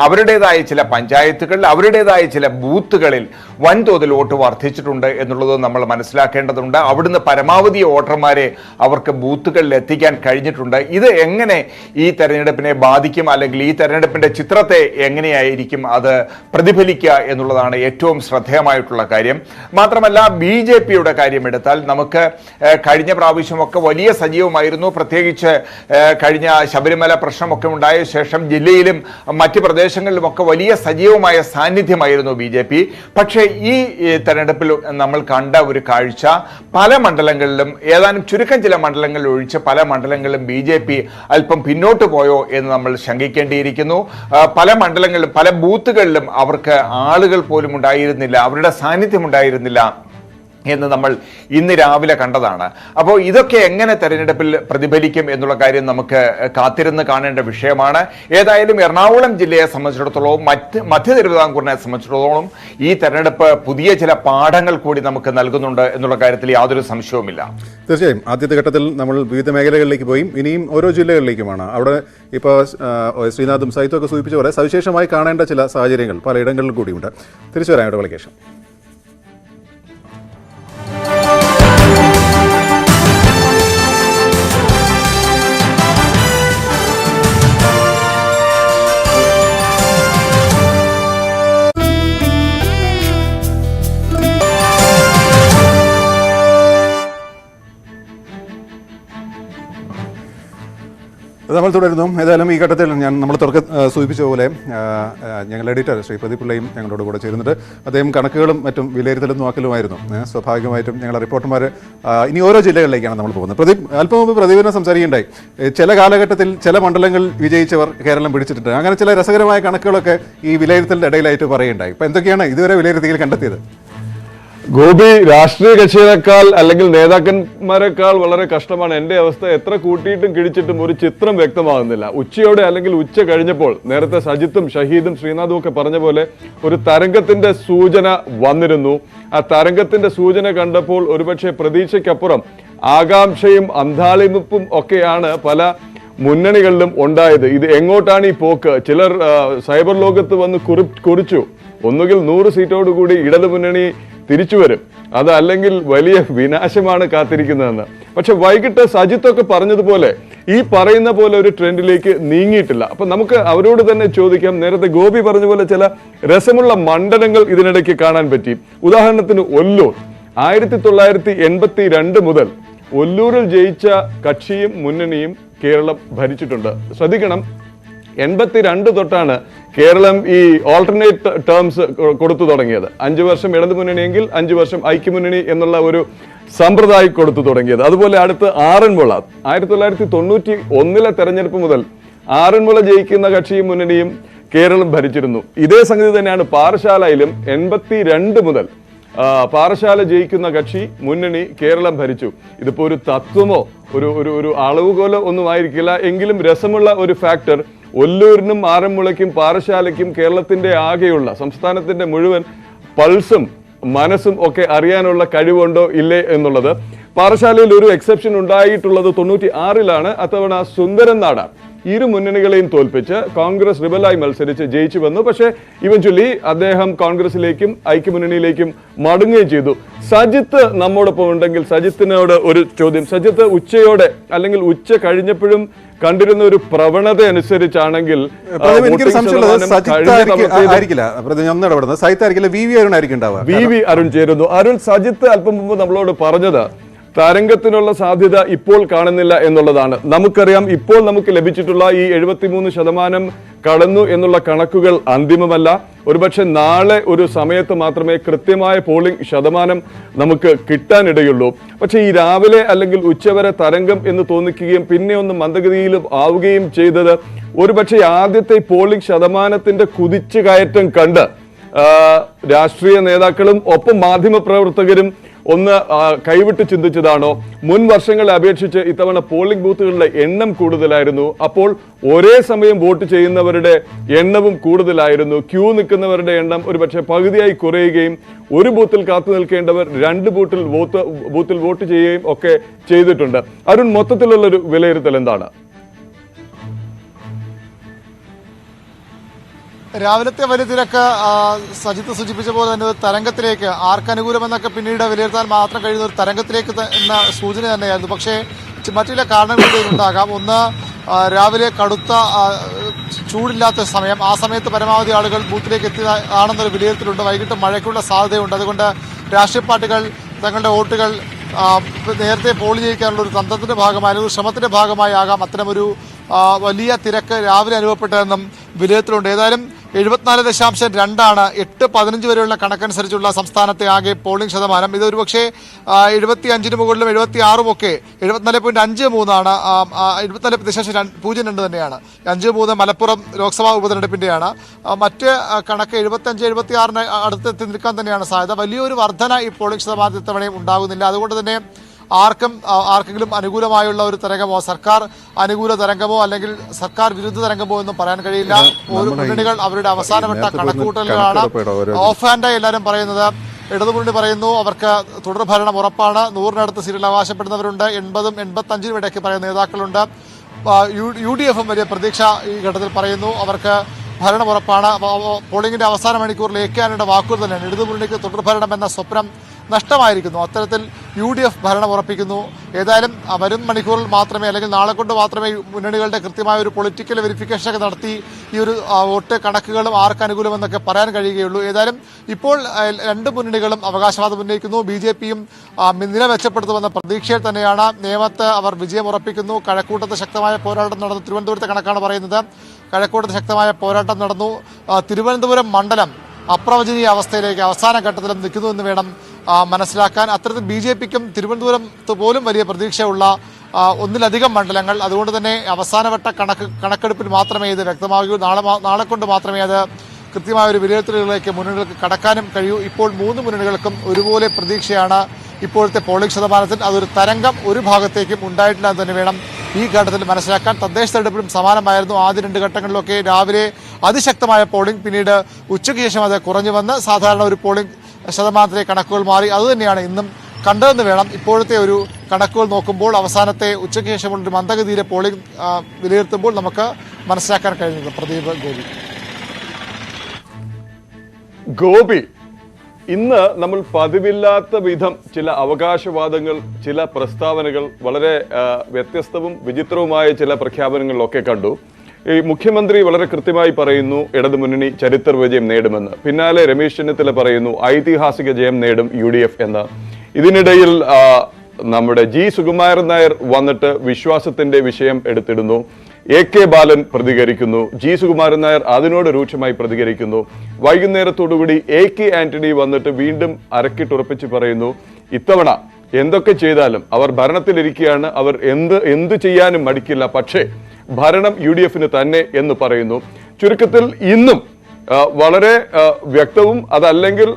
അവരുടേതായ ചില പഞ്ചായത്തുകളിൽ അവരുടേതായ ചില ബൂത്തുകളിൽ വൻതോതിൽ വോട്ട് വർദ്ധിച്ചിട്ടുണ്ട് എന്നുള്ളത് നമ്മൾ മനസ്സിലാക്കേണ്ടതുണ്ട്. അവിടുന്ന് പരമാവധി വോട്ടർമാരെ അവർക്ക് ബൂത്തുകളിൽ എത്തിക്കാൻ കഴിഞ്ഞിട്ടുണ്ട്. ഇത് എങ്ങനെ ഈ തെരഞ്ഞെടുപ്പിനെ ബാധിക്കും അല്ലെങ്കിൽ ഈ തെരഞ്ഞെടുപ്പിന്റെ ചിത്രത്തെ എങ്ങനെയായിരിക്കും അത് പ്രതിഫലിക്കുക എന്നുള്ളതാണ് ഏറ്റവും ശ്രദ്ധേയമായിട്ടുള്ള കാര്യം. മാത്രമല്ല BJPയുടെ കാര്യം എടുത്താൽ നമുക്ക് കഴിഞ്ഞ പ്രാവശ്യമൊക്കെ വലിയ സജീവമായിരുന്നു. പ്രത്യേകിച്ച് കഴിഞ്ഞ ശബരിമല പ്രശ്നമൊക്കെ ഉണ്ടായ ശേഷം ജില്ലയിലും മറ്റ് പ്രദേശങ്ങളിലുമൊക്കെ വലിയ സജീവമായ സാന്നിധ്യമായിരുന്നു BJP. പക്ഷേ ഈ തെരഞ്ഞെടുപ്പിൽ നമ്മൾ കണ്ട ഒരു കാഴ്ച, പല മണ്ഡലങ്ങളിലും ഏതാനും ചുരുക്കം ചില മണ്ഡലങ്ങളിൽ ഒഴിച്ച് പല മണ്ഡലങ്ങളിലും BJP അല്പം പിന്നോട്ട് പോയോ എന്ന് നമ്മൾ ശങ്കിക്കേണ്ടിയിരിക്കുന്നു. പല മണ്ഡലങ്ങളിലും പല ബൂത്തുകളിലും അവർക്ക് ആളുകൾ പോലും ഉണ്ടായിരുന്നില്ല, അവരുടെ സാന്നിധ്യം ഉണ്ടായിരുന്നില്ല എന്ന് നമ്മൾ ഇന്ന് രാവിലെ കണ്ടതാണ്. അപ്പോൾ ഇതൊക്കെ എങ്ങനെ തെരഞ്ഞെടുപ്പിൽ പ്രതിഫലിക്കും എന്നുള്ള കാര്യം നമുക്ക് കാത്തിരുന്ന് കാണേണ്ട വിഷയമാണ്. ഏതായാലും എറണാകുളം ജില്ലയെ സംബന്ധിച്ചിടത്തോളം മധ്യ തിരുവിതാംകൂറിനെ സംബന്ധിച്ചിടത്തോളം ഈ തെരഞ്ഞെടുപ്പ് പുതിയ ചില പാഠങ്ങൾ കൂടി നമുക്ക് നൽകുന്നുണ്ട് എന്നുള്ള കാര്യത്തിൽ യാതൊരു സംശയവുമില്ല. തീർച്ചയായും ആദ്യത്തെ ഘട്ടത്തിൽ നമ്മൾ വിവിധ മേഖലകളിലേക്ക് പോയി, ഇനിയും ഓരോ ജില്ലകളിലേക്കുമാണ്. അവിടെ ഇപ്പോൾ ശ്രീനാഥും സാഹിത്യം ഒക്കെ സൂചിപ്പിച്ച പോലെ സവിശേഷമായി കാണേണ്ട ചില സാഹചര്യങ്ങൾ പലയിടങ്ങളിൽ കൂടിയുണ്ട്. തിരിച്ചു വരാം ഇടവേളയ്ക്ക്. നമ്മൾ തുടരുന്നു. ഏതായാലും ഈ ഘട്ടത്തിൽ നമ്മൾ സൂചിപ്പിച്ച പോലെ ഞങ്ങളുടെ എഡിറ്റർ ശ്രീ പ്രദീപ് പിള്ളയും ഞങ്ങളോട് കൂടെ ചേരുന്നുണ്ട്. അദ്ദേഹം കണക്കുകളും മറ്റും വിലയിരുത്തലും നോക്കലുമായിരുന്നു. സ്വാഭാവികമായിട്ടും ഞങ്ങളുടെ റിപ്പോർട്ടർമാർ ഇനി ഓരോ ജില്ലകളിലേക്കാണ് നമ്മൾ പോകുന്നത്. പ്രദീപ്, അല്പം മുമ്പ് പ്രദീപിനെ സംസാരിക്കുകയുണ്ടായി, ചില കാലഘട്ടത്തിൽ ചില മണ്ഡലങ്ങൾ വിജയിച്ചവർ കേരളം പിടിച്ചിട്ടുണ്ട്. അങ്ങനെ ചില രസകരമായ കണക്കുകളൊക്കെ ഈ വിലയിരുത്തലിൻ്റെ ഇടയിലായിട്ട് പറയുകയുണ്ടായി. അപ്പോൾ എന്തൊക്കെയാണ് ഇതുവരെ വിലയിരുത്തിയിൽ കണ്ടെത്തിയത്? ഗോപി, രാഷ്ട്രീയ കക്ഷികളെക്കാൾ അല്ലെങ്കിൽ നേതാക്കന്മാരെക്കാൾ വളരെ കഷ്ടമാണ് എൻ്റെ അവസ്ഥ. എത്ര കൂട്ടിയിട്ടും കിഴിച്ചിട്ടും ഒരു ചിത്രം വ്യക്തമാകുന്നില്ല. ഉച്ചയോടെ അല്ലെങ്കിൽ ഉച്ച കഴിഞ്ഞപ്പോൾ നേരത്തെ സജിത്തും ഷഹീദും ശ്രീനാഥും ഒക്കെ പറഞ്ഞ പോലെ ഒരു തരംഗത്തിന്റെ സൂചന വന്നിരുന്നു. ആ തരംഗത്തിന്റെ സൂചന കണ്ടപ്പോൾ ഒരുപക്ഷെ പ്രതീക്ഷയ്ക്കപ്പുറം ആകാംക്ഷയും അന്താളിമുപ്പും ഒക്കെയാണ് പല മുന്നണികളിലും ഉണ്ടായത്. ഇത് എങ്ങോട്ടാണ് ഈ പോക്ക്? ചിലർ സൈബർ ലോകത്ത് വന്ന് കുറിച്ചു, ഒന്നുകിൽ 100 സീറ്റോടുകൂടി ഇടതുമുന്നണി തിരിച്ചു വരും, അതല്ലെങ്കിൽ വലിയ വിനാശമാണ് കാത്തിരിക്കുന്നതെന്ന്. പക്ഷെ വൈകിട്ട് സജിത്തൊക്കെ പറഞ്ഞതുപോലെ ഈ പറയുന്ന പോലെ ഒരു ട്രെൻഡിലേക്ക് നീങ്ങിയിട്ടില്ല. അപ്പൊ നമുക്ക് അവരോട് തന്നെ ചോദിക്കാം. നേരത്തെ ഗോപി പറഞ്ഞ പോലെ ചില രസമുള്ള മണ്ഡലങ്ങൾ ഇതിനിടയ്ക്ക് കാണാൻ പറ്റി. ഉദാഹരണത്തിന് ഒല്ലൂർ 1982 മുതൽ ഒല്ലൂരിൽ ജയിച്ച കക്ഷിയും മുന്നണിയും കേരളം ഭരിച്ചിട്ടുണ്ട്. ശ്രദ്ധിക്കണം, 82 തൊട്ടാണ് കേരളം ഈ ഓൾട്ടർനേറ്റ് ടേംസ് കൊടുത്തു തുടങ്ങിയത്. 5 വർഷം ഇടതുമുന്നണിയെങ്കിൽ 5 വർഷം ഐക്യമുന്നണി എന്നുള്ള ഒരു സമ്പ്രദായം കൊടുത്തു തുടങ്ങിയത്. അതുപോലെ അടുത്ത് ആറന്മുള 1991 തെരഞ്ഞെടുപ്പ് മുതൽ ആറന്മുള ജയിക്കുന്ന കക്ഷിയും മുന്നണിയും കേരളം ഭരിച്ചിരുന്നു. ഇതേ സംഗതി തന്നെയാണ് പാറശാലയിലും. 82 മുതൽ പാറശാല ജയിക്കുന്ന കക്ഷി മുന്നണി കേരളം ഭരിച്ചു. ഇതിപ്പോ ഒരു തത്വമോ ഒരു അളവുകോലോ ഒന്നും ആയിരിക്കില്ല. എങ്കിലും രസമുള്ള ഒരു ഫാക്ടർ, ഒല്ലൂരിനും ആറന്മുളയ്ക്കും പാറശാലയ്ക്കും കേരളത്തിന്റെ ആകെയുള്ള സംസ്ഥാനത്തിന്റെ മുഴുവൻ പൾസും മനസ്സും ഒക്കെ അറിയാനുള്ള കഴിവുണ്ടോ ഇല്ലേ എന്നുള്ളത്. പാറശാലയിൽ ഒരു എക്സെപ്ഷൻ ഉണ്ടായിട്ടുള്ളത് 96-ലാണ്. അത്തവണ സുന്ദരൻ നാടാർ ഇരു മുന്നണികളെയും തോൽപ്പിച്ച് കോൺഗ്രസ് റിബലായി മത്സരിച്ച് ജയിച്ചു വന്നു. പക്ഷേ ഇവഞ്ച്വലി അദ്ദേഹം കോൺഗ്രസിലേക്കും ഐക്യമുന്നണിയിലേക്കും മടങ്ങുകയും ചെയ്തു. സജിത്ത് നമ്മോടൊപ്പം ഉണ്ടെങ്കിൽ സജിത്തിനോട് ഒരു ചോദ്യം. സജിത്ത്, ഉച്ചയോടെ അല്ലെങ്കിൽ ഉച്ച കഴിഞ്ഞപ്പോഴും കണ്ടിരുന്ന ഒരു പ്രവണത അനുസരിച്ചാണെങ്കിൽ വി അരുൺ ചേരുന്നു. അരുൺ, സജിത്ത് അല്പം മുമ്പ് നമ്മളോട് പറഞ്ഞത് തരംഗത്തിനുള്ള സാധ്യത ഇപ്പോൾ കാണുന്നില്ല എന്നുള്ളതാണ്. നമുക്കറിയാം, ഇപ്പോൾ നമുക്ക് ലഭിച്ചിട്ടുള്ള ഈ 73% കടന്നു എന്നുള്ള കണക്കുകൾ അന്തിമമല്ല. ഒരുപക്ഷെ നാളെ ഒരു സമയത്ത് മാത്രമേ കൃത്യമായ പോളിംഗ് ശതമാനം നമുക്ക് കിട്ടാനിടയുള്ളൂ. പക്ഷെ ഈ രാവിലെ അല്ലെങ്കിൽ ഉച്ചവരെ തരംഗം എന്ന് തോന്നിക്കുകയും പിന്നെ ഒന്ന് മന്ദഗതിയിലും ആവുകയും ചെയ്തത് ഒരുപക്ഷെ ആദ്യത്തെ പോളിംഗ് ശതമാനത്തിന്റെ കുതിച്ചു കയറ്റം കണ്ട് രാഷ്ട്രീയ നേതാക്കളും ഒപ്പം മാധ്യമ പ്രവർത്തകരും ഒന്ന് കൈവിട്ട് ചിന്തിച്ചതാണോ? മുൻ വർഷങ്ങളെ അപേക്ഷിച്ച് ഇത്തവണ പോളിംഗ് ബൂത്തുകളുടെ എണ്ണം കൂടുതലായിരുന്നു. അപ്പോൾ ഒരേ സമയം വോട്ട് ചെയ്യുന്നവരുടെ എണ്ണവും കൂടുതലായിരുന്നു. ക്യൂ നിൽക്കുന്നവരുടെ എണ്ണം ഒരുപക്ഷെ പകുതിയായി കുറയുകയും ഒരു ബൂത്തിൽ കാത്തു നിൽക്കേണ്ടവർ 2 ബൂത്തിൽ വോട്ട് ചെയ്യുകയും ഒക്കെ ചെയ്തിട്ടുണ്ട്. അരുൺ, മൊത്തത്തിലുള്ള ഒരു വിലയിരുത്തൽ എന്താണ്? രാവിലത്തെ വലിയ തിരക്ക് സജിത്ത് സൂചിപ്പിച്ച പോലെ തന്നെ ഒരു തരംഗത്തിലേക്ക്, ആർക്കനുകൂലമെന്നൊക്കെ പിന്നീട് വിലയിരുത്താൻ മാത്രം കഴിയുന്ന ഒരു തരംഗത്തിലേക്ക് എന്ന സൂചന തന്നെയായിരുന്നു. പക്ഷേ മറ്റു ചില കാരണങ്ങൾ ഉണ്ടാകാം. ഒന്ന്, രാവിലെ കടുത്ത ചൂടില്ലാത്ത സമയം, ആ സമയത്ത് പരമാവധി ആളുകൾ ബൂത്തിലേക്ക് എത്തിയതാണെന്നൊരു വിലയിരുത്തലുണ്ട്. വൈകിട്ട് മഴയ്ക്കുള്ള സാധ്യതയുണ്ട്. അതുകൊണ്ട് രാഷ്ട്രീയ പാർട്ടികൾ തങ്ങളുടെ വോട്ടുകൾ നേരത്തെ പോൾ ചെയ്യിക്കാനുള്ള ഒരു തന്ത്രത്തിന്റെ ഭാഗമായി അല്ലെങ്കിൽ ശ്രമത്തിന്റെ ഭാഗമായി ആകാം അത്തരമൊരു വലിയ തിരക്ക് രാവിലെ അനുഭവപ്പെട്ടതെന്നും വിലയിരുത്തലുണ്ട്. ഏതായാലും 74.2 8-15 വരെയുള്ള കണക്കനുസരിച്ചുള്ള സംസ്ഥാനത്തെ ആകെ പോളിംഗ് ശതമാനം. ഇതൊരു പക്ഷേ 75-ന് മുകളിലും 76-ഉം ഒക്കെ 74.53 74.02 തന്നെയാണ്. 53 മലപ്പുറം ലോക്സഭാ ഉപതെരഞ്ഞെടുപ്പിന്റെയാണ്. മറ്റ് കണക്ക് 75-76-ന് അടുത്തെത്തി നിൽക്കാൻ തന്നെയാണ് സാധ്യത. വലിയൊരു വർധന ഈ പോളിംഗ് ശതമാനത്തിൽ ഇത്തവണയും ഉണ്ടാകുന്നില്ല. അതുകൊണ്ട് തന്നെ ആർക്കെങ്കിലും അനുകൂലമായുള്ള ഒരു തരംഗമോ സർക്കാർ അനുകൂല തരംഗമോ അല്ലെങ്കിൽ സർക്കാർ വിരുദ്ധ തരംഗമോ എന്നും പറയാൻ കഴിയില്ല. ഓരോ മുന്നണികൾ അവരുടെ അവസാനവട്ട കണക്കുകൂട്ടലുകളാണ്. ഓഫ് ഹാൻഡായി എല്ലാവരും പറയുന്നത്. ഇടതുമുന്നണി പറയുന്നു അവർക്ക് തുടർഭരണം ഉറപ്പാണ്. 100-നടുത്ത് സീറ്റുകൾ അവകാശപ്പെടുന്നവരുണ്ട്. 80-ഉം 85-നും ഇടയ്ക്ക് പറയുന്ന നേതാക്കളുണ്ട്. UDF-ഉം വലിയ പ്രതീക്ഷ ഈ ഘട്ടത്തിൽ പറയുന്നു. അവർക്ക് ഭരണം ഉറപ്പാണ്. പോളിംഗിന്റെ അവസാന മണിക്കൂറിൽ AK-ആന്റണിയുടെ വാക്കുകൾ തന്നെയാണ്. ഇടതുമുന്നണിക്ക് തുടർഭരണം എന്ന സ്വപ്നം നഷ്ടമായിരിക്കുന്നു. അത്തരത്തിൽ UDF ഭരണം ഉറപ്പിക്കുന്നു. ഏതായാലും വരും മണിക്കൂറിൽ മാത്രമേ അല്ലെങ്കിൽ നാളെ കൊണ്ട് മാത്രമേ മുന്നണികളുടെ കൃത്യമായ ഒരു പൊളിറ്റിക്കൽ വെരിഫിക്കേഷനൊക്കെ നടത്തി ഈ ഒരു വോട്ട് കണക്കുകളും ആർക്ക് അനുകൂലമെന്നൊക്കെ പറയാൻ കഴിയുകയുള്ളൂ. ഏതായാലും ഇപ്പോൾ 2 മുന്നണികളും അവകാശവാദം ഉന്നയിക്കുന്നു. BJP-യും നില മെച്ചപ്പെടുത്തുമെന്ന പ്രതീക്ഷയിൽ തന്നെയാണ്. നേമത്ത് അവർ വിജയം ഉറപ്പിക്കുന്നു. കഴക്കൂട്ടത്ത് ശക്തമായ പോരാട്ടം നടന്നു. തിരുവനന്തപുരത്തെ കണക്കാണ് പറയുന്നത്. കഴക്കൂട്ടത്ത് ശക്തമായ പോരാട്ടം നടന്നു. തിരുവനന്തപുരം മണ്ഡലം അപ്രവചനീയ അവസ്ഥയിലേക്ക് അവസാന ഘട്ടത്തിലും നിൽക്കുന്നു എന്ന് വേണം മനസ്സിലാക്കാൻ. അത്തരത്തിൽ BJP-ക്കും തിരുവനന്തപുരത്ത് പോലും വലിയ പ്രതീക്ഷയുള്ള ഒന്നിലധികം മണ്ഡലങ്ങൾ. അതുകൊണ്ട് തന്നെ അവസാനവട്ട കണക്കെടുപ്പിൽ മാത്രമേ ഇത് വ്യക്തമാകൂ. നാളെ കൊണ്ട് മാത്രമേ അത് കൃത്യമായ ഒരു വിലയിരുത്തലുകളിലേക്ക് മുന്നണികൾക്ക് കടക്കാനും കഴിയൂ. ഇപ്പോൾ 3 മുന്നണികൾക്കും ഒരുപോലെ പ്രതീക്ഷയാണ് ഇപ്പോഴത്തെ പോളിംഗ് ശതമാനത്തിൽ. അതൊരു തരംഗം ഒരു ഭാഗത്തേക്കും ഉണ്ടായിട്ടില്ല എന്ന് തന്നെ വേണം ഈ ഘട്ടത്തിൽ മനസ്സിലാക്കാൻ. തദ്ദേശ തെരഞ്ഞെടുപ്പിലും സമാനമായിരുന്നു. ആദ്യ 2 ഘട്ടങ്ങളിലൊക്കെ രാവിലെ അതിശക്തമായ പോളിംഗ്, പിന്നീട് ഉച്ചയ്ക്ക് ശേഷം അത് കുറഞ്ഞു വന്ന് സാധാരണ ഒരു പോളിംഗ് ശതമാനത്തിലെ കണക്കുകൾ മാറി. അതുതന്നെയാണ് ഇന്നും കണ്ടതെന്ന് വേണം ഇപ്പോഴത്തെ ഒരു കണക്കുകൾ നോക്കുമ്പോൾ. അവസാനത്തെ ഉച്ചയ്ക്ക് ശേഷമുള്ള ഒരു മന്ദഗതിയിലെ പോളിംഗ് വിലയിരുത്തുമ്പോൾ നമുക്ക് മനസ്സിലാക്കാൻ കഴിയുന്നത്. പ്രദീപ് ഗോപി, ഇന്ന് നമ്മൾ പതിവില്ലാത്ത വിധം ചില അവകാശവാദങ്ങൾ, ചില പ്രസ്താവനകൾ, വളരെ വ്യത്യസ്തവും വിചിത്രവുമായ ചില പ്രഖ്യാപനങ്ങളിലൊക്കെ കണ്ടു. ഈ മുഖ്യമന്ത്രി വളരെ കൃത്യമായി പറയുന്നു ഇടതുമുന്നണി ചരിത്ര വിജയം നേടുമെന്ന്. പിന്നാലെ രമേശ് ചെന്നിത്തല പറയുന്നു ഐതിഹാസിക ജയം നേടും UDF എന്ന്. ഇതിനിടയിൽ നമ്മുടെ G. സുകുമാരൻ നായർ വന്നിട്ട് വിശ്വാസത്തിന്റെ വിഷയം എടുത്തിടുന്നു. AK ബാലൻ പ്രതികരിക്കുന്നു, G സുകുമാരൻ നായർ അതിനോട് രൂക്ഷമായി പ്രതികരിക്കുന്നു. വൈകുന്നേരത്തോടുകൂടി AK ആന്റണി വന്നിട്ട് വീണ്ടും അരക്കിട്ടുറപ്പിച്ച് പറയുന്നു, ഇത്തവണ എന്തൊക്കെ ചെയ്താലും അവർ ഭരണത്തിലിരിക്കുകയാണ്, അവർ എന്ത് ചെയ്യാനും മടിക്കില്ല, പക്ഷേ ഭരണം UDF തന്നെ എന്ന് പറയുന്നു. ചുരുക്കത്തിൽ ഇന്നും വളരെ വ്യക്തവും അതല്ലെങ്കിൽ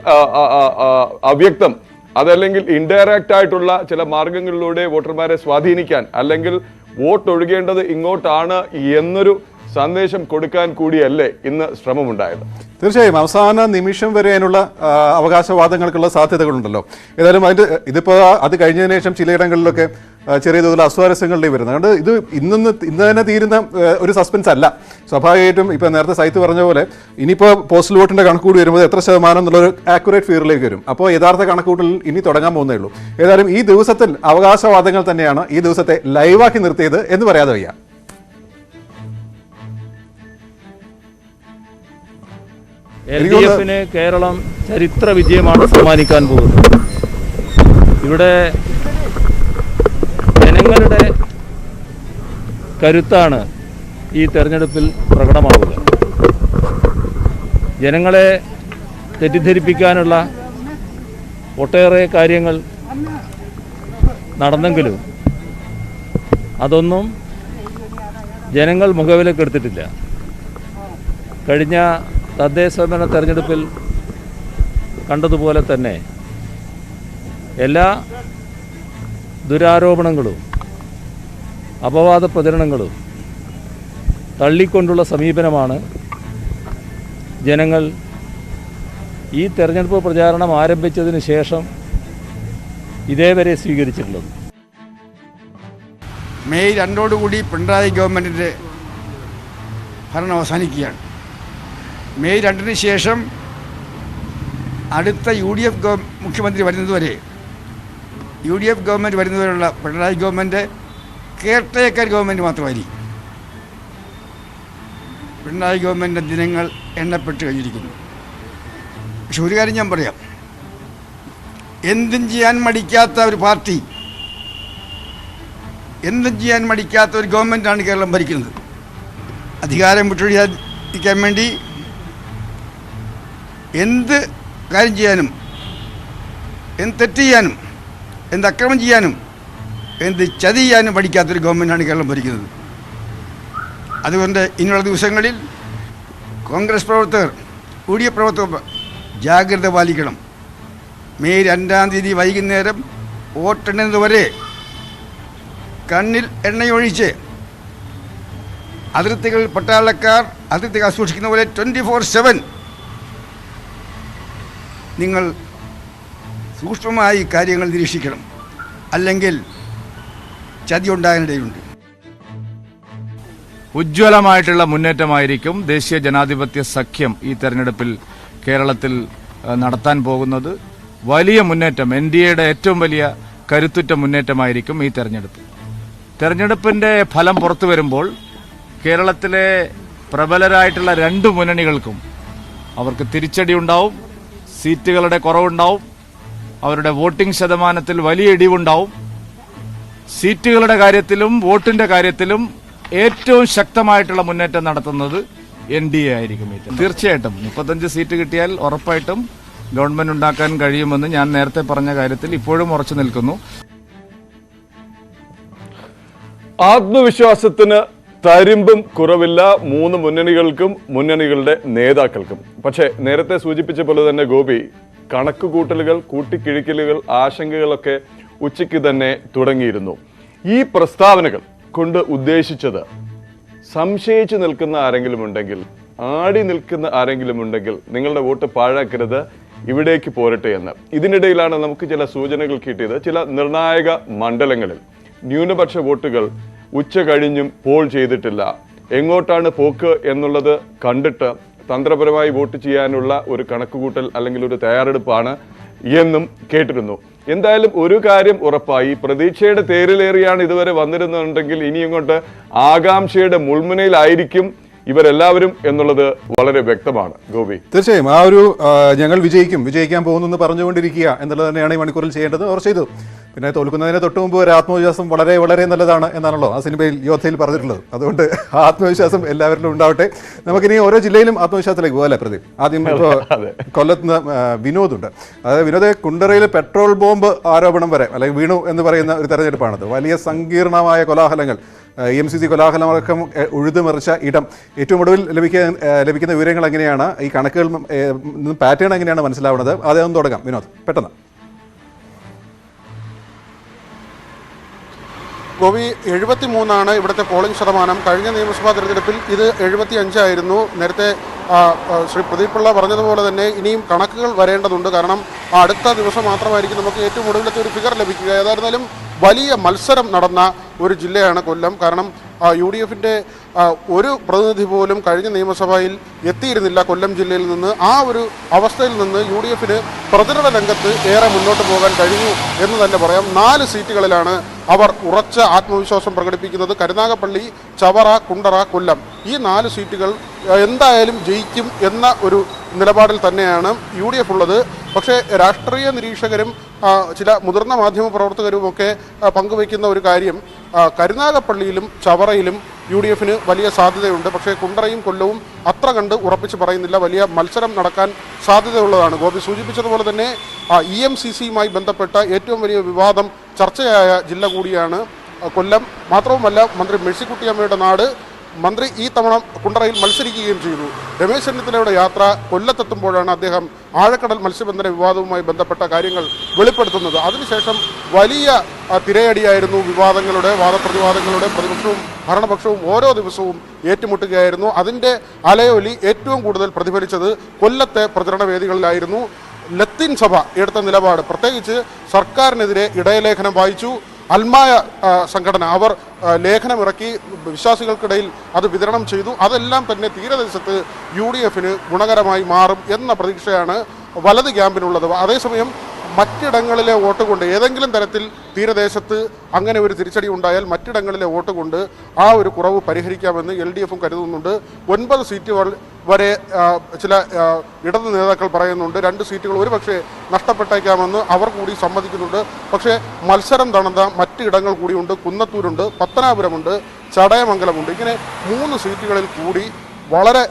അവ്യക്തം അതല്ലെങ്കിൽ ഇൻഡയറക്റ്റ് ആയിട്ടുള്ള ചില മാർഗങ്ങളിലൂടെ വോട്ടർമാരെ സ്വാധീനിക്കാൻ അല്ലെങ്കിൽ വോട്ട് ഒഴുകേണ്ടത് ഇങ്ങോട്ടാണ് എന്നൊരു സന്ദേശം കൊടുക്കാൻ കൂടിയല്ലേ ഇന്ന് ശ്രമമുണ്ടായത്. തീർച്ചയായും അവസാന നിമിഷം വരെ അതിനുള്ള അവകാശവാദങ്ങൾക്കുള്ള സാധ്യതകളുണ്ടല്ലോ. ഏതായാലും ഇതിപ്പോൾ അത് കഴിഞ്ഞതിന് ശേഷം ചിലയിടങ്ങളിലൊക്കെ ചെറിയ തോതിൽ അസ്വാരസ്യങ്ങളുടെ വരുന്നത്. അതുകൊണ്ട് ഇത് ഇന്ന് തന്നെ തീരുന്ന ഒരു സസ്പെൻസ് അല്ല. സ്വാഭാവികമായിട്ടും ഇപ്പം നേരത്തെ സൈത്ത് പറഞ്ഞ പോലെ ഇനിയിപ്പോൾ പോസ്റ്റൽ വോട്ടിൻ്റെ കണക്കുകൂടി വരുമ്പോൾ എത്ര ശതമാനം എന്നുള്ളൊരു ആക്യുറേറ്റ് ഫിഗറിലേക്ക് വരും. അപ്പോൾ യഥാർത്ഥ കണക്കുകൂട്ടൽ ഇനി തുടങ്ങാൻ പോകുന്നേ ഉള്ളൂ. ഏതായാലും ഈ ദിവസത്തിൽ അവകാശവാദങ്ങൾ തന്നെയാണ് ഈ ദിവസത്തെ ലൈവാക്കി നിർത്തിയത് എന്ന് പറയാതെ വയ്യ. LDFന് കേരളം ചരിത്ര വിജയമാണ് സമ്മാനിക്കാൻ പോകുന്നത്. ഇവിടെ ജനങ്ങളുടെ കരുത്താണ് ഈ തെരഞ്ഞെടുപ്പിൽ പ്രകടമാവുക. ജനങ്ങളെ തെറ്റിദ്ധരിപ്പിക്കാനുള്ള ഒട്ടേറെ കാര്യങ്ങൾ നടന്നെങ്കിലും അതൊന്നും ജനങ്ങൾ മുഖവിലക്കെടുത്തിട്ടില്ല. കഴിഞ്ഞ തദ്ദേശഭരണ തെരഞ്ഞെടുപ്പിൽ കണ്ടതുപോലെ തന്നെ എല്ലാ ദുരാരോപണങ്ങളും അപവാദ പ്രചരണങ്ങളും തള്ളിക്കൊണ്ടുള്ള സമീപനമാണ് ജനങ്ങൾ ഈ തെരഞ്ഞെടുപ്പ് പ്രചാരണം ആരംഭിച്ചതിന് ശേഷം ഇതേവരെ സ്വീകരിച്ചിട്ടുള്ളത്. മെയ് 2 പിണറായി ഗവൺമെൻറ്റിൻ്റെ ഭരണം അവസാനിക്കുകയാണ്. മെയ് 2 ശേഷം അടുത്ത UDF മുഖ്യമന്ത്രി വരുന്നതുവരെ UDF ഗവൺമെൻറ് വരുന്നവരുള്ള പിണറായി ഗവൺമെൻറ് കെയർടേക്കർ ഗവൺമെൻറ് മാത്രമായിരിക്കും. പിണറായി ഗവൺമെൻറ്റിൻ്റെ ദിനങ്ങൾ എണ്ണപ്പെട്ട് കഴിഞ്ഞിരിക്കുന്നു. പക്ഷെ ഒരു കാര്യം ഞാൻ പറയാം, എന്തും ചെയ്യാൻ മടിക്കാത്ത ഒരു പാർട്ടി, എന്തും ചെയ്യാൻ മടിക്കാത്ത ഒരു ഗവൺമെൻറ്റാണ് കേരളം ഭരിക്കുന്നത്. അധികാരം വിട്ടൊഴിയാതിരിക്കാൻ വേണ്ടി എന്ത് കാര്യം ചെയ്യാനും, എന്ത് തെറ്റ് ചെയ്യാനും, എന്ത് അക്രമം ചെയ്യാനും, എന്ത് ചതി ചെയ്യാനും പഠിക്കാത്തൊരു ഗവൺമെൻറ്റാണ് കേരളം ഭരിക്കുന്നത്. അതുകൊണ്ട് ഇനിയുള്ള ദിവസങ്ങളിൽ കോൺഗ്രസ് പ്രവർത്തകർ, UDF പ്രവർത്തകർ ജാഗ്രത പാലിക്കണം. മെയ് 2 വൈകുന്നേരം വോട്ടെണ്ണുന്നത് വരെ കണ്ണിൽ എണ്ണയൊഴിച്ച് അതിർത്തികൾ പട്ടാളക്കാർ അതിർത്തികൾ സൂക്ഷിക്കുന്ന പോലെ 24/7 നിങ്ങൾ സൂക്ഷ്മമായി കാര്യങ്ങൾ നിരീക്ഷിക്കണം. അല്ലെങ്കിൽ ചതി ഉണ്ടാകാനിടയുണ്ട്. ഉജ്ജ്വലമായിട്ടുള്ള മുന്നേറ്റമായിരിക്കും ദേശീയ ജനാധിപത്യ സഖ്യം ഈ തെരഞ്ഞെടുപ്പിൽ കേരളത്തിൽ നടത്താൻ പോകുന്നത്. വലിയ മുന്നേറ്റം, NDAയുടെ ഏറ്റവും വലിയ കരുത്തുറ്റ മുന്നേറ്റമായിരിക്കും ഈ തെരഞ്ഞെടുപ്പ്. തെരഞ്ഞെടുപ്പിന്റെ ഫലം പുറത്തു വരുമ്പോൾ കേരളത്തിലെ പ്രബലരായിട്ടുള്ള 2 മുന്നണികൾക്കും അവർക്ക് തിരിച്ചടി ഉണ്ടാവും, സീറ്റുകളുടെ കുറവുണ്ടാവും, അവരുടെ വോട്ടിംഗ് ശതമാനത്തിൽ വലിയ ഇടിവുണ്ടാവും. സീറ്റുകളുടെ കാര്യത്തിലും വോട്ടിന്റെ കാര്യത്തിലും ഏറ്റവും ശക്തമായിട്ടുള്ള മുന്നേറ്റം നടത്തുന്നത് NDA ആയിരിക്കും. തീർച്ചയായിട്ടും 35 സീറ്റ് കിട്ടിയാൽ ഉറപ്പായിട്ടും ഗവൺമെന്റ് ഉണ്ടാക്കാൻ കഴിയുമെന്ന് ഞാൻ നേരത്തെ പറഞ്ഞ കാര്യത്തിൽ ഇപ്പോഴും ഉറച്ചു നിൽക്കുന്നു. ആത്മവിശ്വാസത്തിന് തരിമ്പും കുറവില്ല 3 മുന്നണികൾക്കും മുന്നണികളുടെ നേതാക്കൾക്കും. പക്ഷേ നേരത്തെ സൂചിപ്പിച്ച പോലെ തന്നെ ഗോപി, കണക്കുകൂട്ടലുകൾ, കൂട്ടിക്കിഴിക്കലുകൾ, ആശങ്കകളൊക്കെ ഉച്ചയ്ക്ക് തന്നെ തുടങ്ങിയിരുന്നു. ഈ പ്രസ്താവനകൾ കൊണ്ട് ഉദ്ദേശിച്ചത് സംശയിച്ചു നിൽക്കുന്ന ആരെങ്കിലും ഉണ്ടെങ്കിൽ, ആടി നിൽക്കുന്ന ആരെങ്കിലും ഉണ്ടെങ്കിൽ നിങ്ങളുടെ വോട്ട് പാഴാക്കരുത്, ഇവിടേക്ക് പോരട്ടെ എന്ന്. ഇതിനിടയിലാണ് നമുക്ക് ചില സൂചനകൾ കിട്ടിയത്. ചില നിർണായക മണ്ഡലങ്ങളിൽ ന്യൂനപക്ഷ വോട്ടുകൾ ഉച്ച കഴിഞ്ഞും പോൾ ചെയ്തിട്ടില്ല. എങ്ങോട്ടാണ് പോക്ക് എന്നുള്ളത് കണ്ടിട്ട് തന്ത്രപരമായി വോട്ട് ചെയ്യാനുള്ള ഒരു കണക്കുകൂട്ടൽ അല്ലെങ്കിൽ ഒരു തയ്യാറെടുപ്പാണ് എന്നും കേട്ടിരുന്നു. എന്തായാലും ഒരു കാര്യം ഉറപ്പായി, പ്രതീക്ഷയുടെ തേരിലേറിയാണ് ഇതുവരെ വന്നിരുന്നുണ്ടെങ്കിൽ ഇനി ഇങ്ങോട്ട് ആകാംക്ഷയുടെ മുൾമുനയിലായിരിക്കും ഇവരെല്ലാവരും എന്നുള്ളത് വളരെ വ്യക്തമാണ്. ഗോപി, തീർച്ചയായും ആ ഒരു ഞങ്ങൾ വിജയിക്കാൻ പോകുന്നു എന്ന് പറഞ്ഞുകൊണ്ടിരിക്കുക എന്നുള്ളത് തന്നെയാണ് ഈ മണിക്കൂറിൽ ചെയ്യേണ്ടത്. അവർ ചെയ്തു. പിന്നെ തോൽക്കുന്നതിന് തൊട്ട് മുമ്പ് ഒരു ആത്മവിശ്വാസം വളരെ വളരെ നല്ലതാണ് എന്നാണല്ലോ ആ സിനിമയിൽ യോദ്ധയിൽ പറഞ്ഞിട്ടുള്ളത്. അതുകൊണ്ട് ആത്മവിശ്വാസം എല്ലാവരിലും ഉണ്ടാവട്ടെ. നമുക്കിനി ഓരോ ജില്ലയിലും ആത്മവിശ്വാസത്തിലേക്ക് പോകാം അല്ലേ പ്രദീപ്? ആദ്യം ഇപ്പോൾ കൊല്ലത്ത് നിന്ന് വിനോദുണ്ട്. അതായത് വിനോദ്, കുണ്ടറയിൽ പെട്രോൾ ബോംബ് ആരോപണം വരെ അല്ലെങ്കിൽ വീണു എന്ന് പറയുന്ന ഒരു തെരഞ്ഞെടുപ്പാണത്. വലിയ സങ്കീർണമായ കോലാഹലങ്ങൾ, EMCC കോലാഹലമടക്കം ഉഴുതുമറിച്ച ഇടം. ഏറ്റവും ഒടുവിൽ ലഭിക്കുന്ന വിവരങ്ങൾ എങ്ങനെയാണ്? ഈ കണക്കുകൾ പാറ്റേൺ എങ്ങനെയാണ് മനസ്സിലാവുന്നത്? അതൊന്നും തുടങ്ങാം വിനോദ്, പെട്ടെന്ന്. ഗോപി, 73 ഇവിടുത്തെ പോളിംഗ് ശതമാനം. കഴിഞ്ഞ നിയമസഭാ തെരഞ്ഞെടുപ്പിൽ ഇത് 75 ആയിരുന്നു. നേരത്തെ ശ്രീ പ്രദീപ് പിള്ള പറഞ്ഞതുപോലെ തന്നെ ഇനിയും കണക്കുകൾ വരേണ്ടതുണ്ട്. കാരണം അടുത്ത ദിവസം മാത്രമായിരിക്കും നമുക്ക് ഏറ്റവും ഒടുവിലത്തെ ഒരു ഫിഗർ ലഭിക്കുക. ഏതായിരുന്നാലും വലിയ മത്സരം നടന്ന ഒരു ജില്ലയാണ് കൊല്ലം. കാരണം UDFിൻ്റെ ഒരു പ്രതിനിധി പോലും കഴിഞ്ഞ നിയമസഭയിൽ എത്തിയിരുന്നില്ല കൊല്ലം ജില്ലയിൽ നിന്ന്. ആ ഒരു അവസ്ഥയിൽ നിന്ന് UDFിന് പ്രചരണ രംഗത്ത് ഏറെ മുന്നോട്ട് പോകാൻ കഴിഞ്ഞു എന്ന് തന്നെ പറയാം. 4 സീറ്റുകളിലാണ് അവർ ഉറച്ച ആത്മവിശ്വാസം പ്രകടിപ്പിക്കുന്നത്. കരുനാഗപ്പള്ളി, ചവറ, കുണ്ടറ, കൊല്ലം. ഈ 4 സീറ്റുകൾ എന്തായാലും ജയിക്കും എന്ന ഒരു നിലപാടിൽ തന്നെയാണ് UDF ഉള്ളത്. പക്ഷേ രാഷ്ട്രീയ നിരീക്ഷകരും ചില മുതിർന്ന മാധ്യമ പ്രവർത്തകരുമൊക്കെ പങ്കുവയ്ക്കുന്ന ഒരു കാര്യം, കരുനാഗപ്പള്ളിയിലും ചവറയിലും UDFിന് വലിയ സാധ്യതയുണ്ട്. പക്ഷേ കുണ്ടറയും കൊല്ലവും അത്ര കണ്ട് ഉറപ്പിച്ച് പറയുന്നില്ല. വലിയ മത്സരം നടക്കാൻ സാധ്യതയുള്ളതാണ്. ഗോപി സൂചിപ്പിച്ചതുപോലെ തന്നെ EMCCയുമായി ബന്ധപ്പെട്ട ഏറ്റവും വലിയ വിവാദം ചർച്ചയായ ജില്ല കൂടിയാണ് കൊല്ലം. മാത്രവുമല്ല, മന്ത്രി മേഴ്സിക്കുട്ടിയമ്മയുടെ നാട് മന്ത്രി ഈ തവണ കുണ്ടറയിൽ മത്സരിക്കുകയും ചെയ്തു. രമേശ് ചെന്നിത്തലയുടെ യാത്ര കൊല്ലത്തെത്തുമ്പോഴാണ് അദ്ദേഹം ആഴക്കടൽ മത്സ്യബന്ധന വിവാദവുമായി ബന്ധപ്പെട്ട കാര്യങ്ങൾ വെളിപ്പെടുത്തുന്നത്. അതിനുശേഷം വലിയ തിരയടിയായിരുന്നു വിവാദങ്ങളുടെ, വാദപ്രതിവാദങ്ങളുടെ. പ്രതിപക്ഷവും ഭരണപക്ഷവും ഓരോ ദിവസവും ഏറ്റുമുട്ടുകയായിരുന്നു. അതിൻ്റെ അലയൊലി ഏറ്റവും കൂടുതൽ പ്രതിഫലിച്ചത് കൊല്ലത്തെ പ്രചരണ വേദികളിലായിരുന്നു. ലത്തീൻ സഭ എടുത്ത നിലപാട്, പ്രത്യേകിച്ച് സർക്കാരിനെതിരെ ഇടയലേഖനം വായിച്ചു. അൽമായ സംഘടന അവർ ലേഖനമിറക്കി വിശ്വാസികൾക്കിടയിൽ അത് വിതരണം ചെയ്തു. അതെല്ലാം തന്നെ തീരദേശത്ത് UDFിന് ഗുണകരമായി മാറും എന്ന പ്രതീക്ഷയാണ് വലത് ക്യാമ്പിനുള്ളത്. അതേസമയം മറ്റിടങ്ങളിലെ വോട്ട് കൊണ്ട് ഏതെങ്കിലും തരത്തിൽ തീരദേശത്ത് അങ്ങനെ ഒരു തിരിച്ചടി ഉണ്ടായാൽ മറ്റിടങ്ങളിലെ വോട്ട് കൊണ്ട് ആ ഒരു കുറവ് പരിഹരിക്കാമെന്ന് LDFും കരുതുന്നുണ്ട്. 9 സീറ്റുകൾ വരെ ചില ഇടത് നേതാക്കൾ പറയുന്നുണ്ട്. 2 സീറ്റുകൾ ഒരുപക്ഷെ നഷ്ടപ്പെട്ടേക്കാമെന്ന് അവർ കൂടി സമ്മതിക്കുന്നുണ്ട്. പക്ഷേ മത്സരം തണുന്ന മറ്റ് ഇടങ്ങൾ കൂടിയുണ്ട്. കുന്നത്തൂരുണ്ട്, പത്തനാപുരമുണ്ട്, ചടയമംഗലമുണ്ട്. ഇങ്ങനെ 3 സീറ്റുകളിൽ കൂടി വളരെ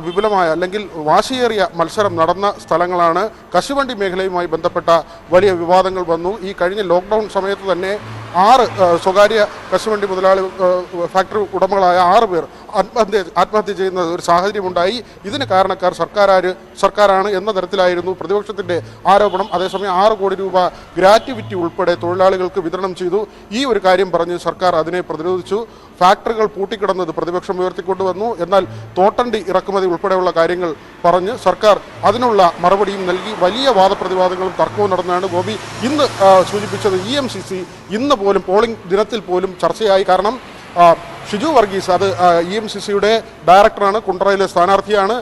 വിപുലമായ അല്ലെങ്കിൽ വാശിയേറിയ മത്സരം നടന്ന സ്ഥലങ്ങളാണ്. കശുവണ്ടി മേഖലയുമായി ബന്ധപ്പെട്ട വലിയ വിവാദങ്ങൾ വന്നു. ഈ കഴിഞ്ഞ ലോക്ക്ഡൗൺ സമയത്ത് തന്നെ 6 സ്വകാര്യ കശുവണ്ടി ഫാക്ടറി ഉടമകളായ 6 പേർ ആത്മഹത്യ ചെയ്യുന്ന ഒരു സാഹചര്യമുണ്ടായി. ഇതിന് കാരണക്കാർ സർക്കാരാണ് എന്ന തരത്തിലായിരുന്നു പ്രതിപക്ഷത്തിൻ്റെ ആരോപണം. അതേസമയം 6 കോടി രൂപ ഗ്രാറ്റുവിറ്റി ഉൾപ്പെടെ തൊഴിലാളികൾക്ക് വിതരണം ചെയ്തു. ഈ ഒരു കാര്യം പറഞ്ഞ് സർക്കാർ അതിനെ പ്രതിരോധിച്ചു. ഫാക്ടറികൾ പൂട്ടിക്കിടന്നത് പ്രതിപക്ഷം ഉയർത്തിക്കൊണ്ടുവന്നു. എന്നാൽ തോട്ടണ്ടി ഇറക്കുമതി ഉൾപ്പെടെയുള്ള കാര്യങ്ങൾ പറഞ്ഞ് സർക്കാർ അതിനുള്ള മറുപടിയും നൽകി. വലിയ വാദപ്രതിവാദങ്ങളും തർക്കവും നടന്നാണ്. ഗോപി ഇന്ന് സൂചിപ്പിച്ചത് EMCC ഇന്ന് പോലും പോളിംഗ് ദിനത്തിൽ പോലും ചർച്ചയായി. കാരണം ഷിജു വർഗീസ്, അത് EMCCയുടെ ഡയറക്ടറാണ്, കുണ്ടറയിലെ സ്ഥാനാർത്ഥിയാണ്.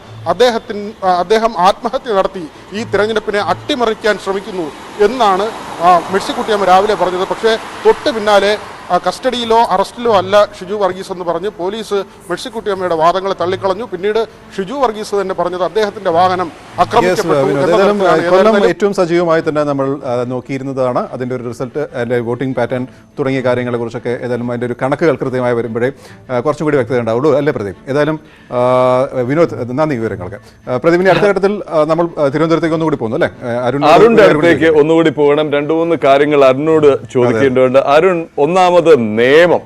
അദ്ദേഹം ആത്മഹത്യ നടത്തി ഈ തിരഞ്ഞെടുപ്പിനെ അട്ടിമറിക്കാൻ ശ്രമിക്കുന്നു എന്നാണ് മേഴ്സിക്കുട്ടിയമ്മ രാവിലെ പറഞ്ഞത്. പക്ഷേ തൊട്ട് പിന്നാലെ കസ്റ്റഡിയിലോ അറസ്റ്റിലോ അല്ല ഷിജു വർഗീസ് എന്ന് പറഞ്ഞ് പോലീസ് മേഴ്സിക്കുട്ടിയമ്മയുടെ വാദങ്ങളെ തള്ളിക്കളഞ്ഞു. പിന്നീട് ഷിജു വർഗീസ് തന്നെ പറഞ്ഞത് അദ്ദേഹത്തിന്റെ വാഹനം കൊല്ലം ഏറ്റവും സജീവമായി തന്നെ നമ്മൾ നോക്കിയിരുന്നതാണ്. അതിൻ്റെ ഒരു റിസൾട്ട്, അതിൻ്റെ വോട്ടിംഗ് പാറ്റേൺ തുടങ്ങിയ കാര്യങ്ങളെ കുറിച്ചൊക്കെ ഏതായാലും അതിൻ്റെ ഒരു കണക്കുകൾ കൃത്യമായി വരുമ്പോഴേ കുറച്ചും കൂടി വ്യക്തത ഉണ്ടാവുള്ളൂ അല്ലേ പ്രദീപ്? ഏതായാലും വിനോദ്, നന്ദി വിവരങ്ങൾക്ക്. പ്രദീപിന്റെ അടുത്ത ഘട്ടത്തിൽ നമ്മൾ തിരുവനന്തപുരത്തേക്ക് ഒന്നുകൂടി പോകുന്നു അല്ലേ? അരുണിന്റെ അടുത്തേക്ക് ഒന്നുകൂടി പോകണം. 2-3 കാര്യങ്ങൾ അരുണിനോട് ചോദിക്കേണ്ടതുണ്ട്. അരുൺ, ഒന്നാമത് നിയമം,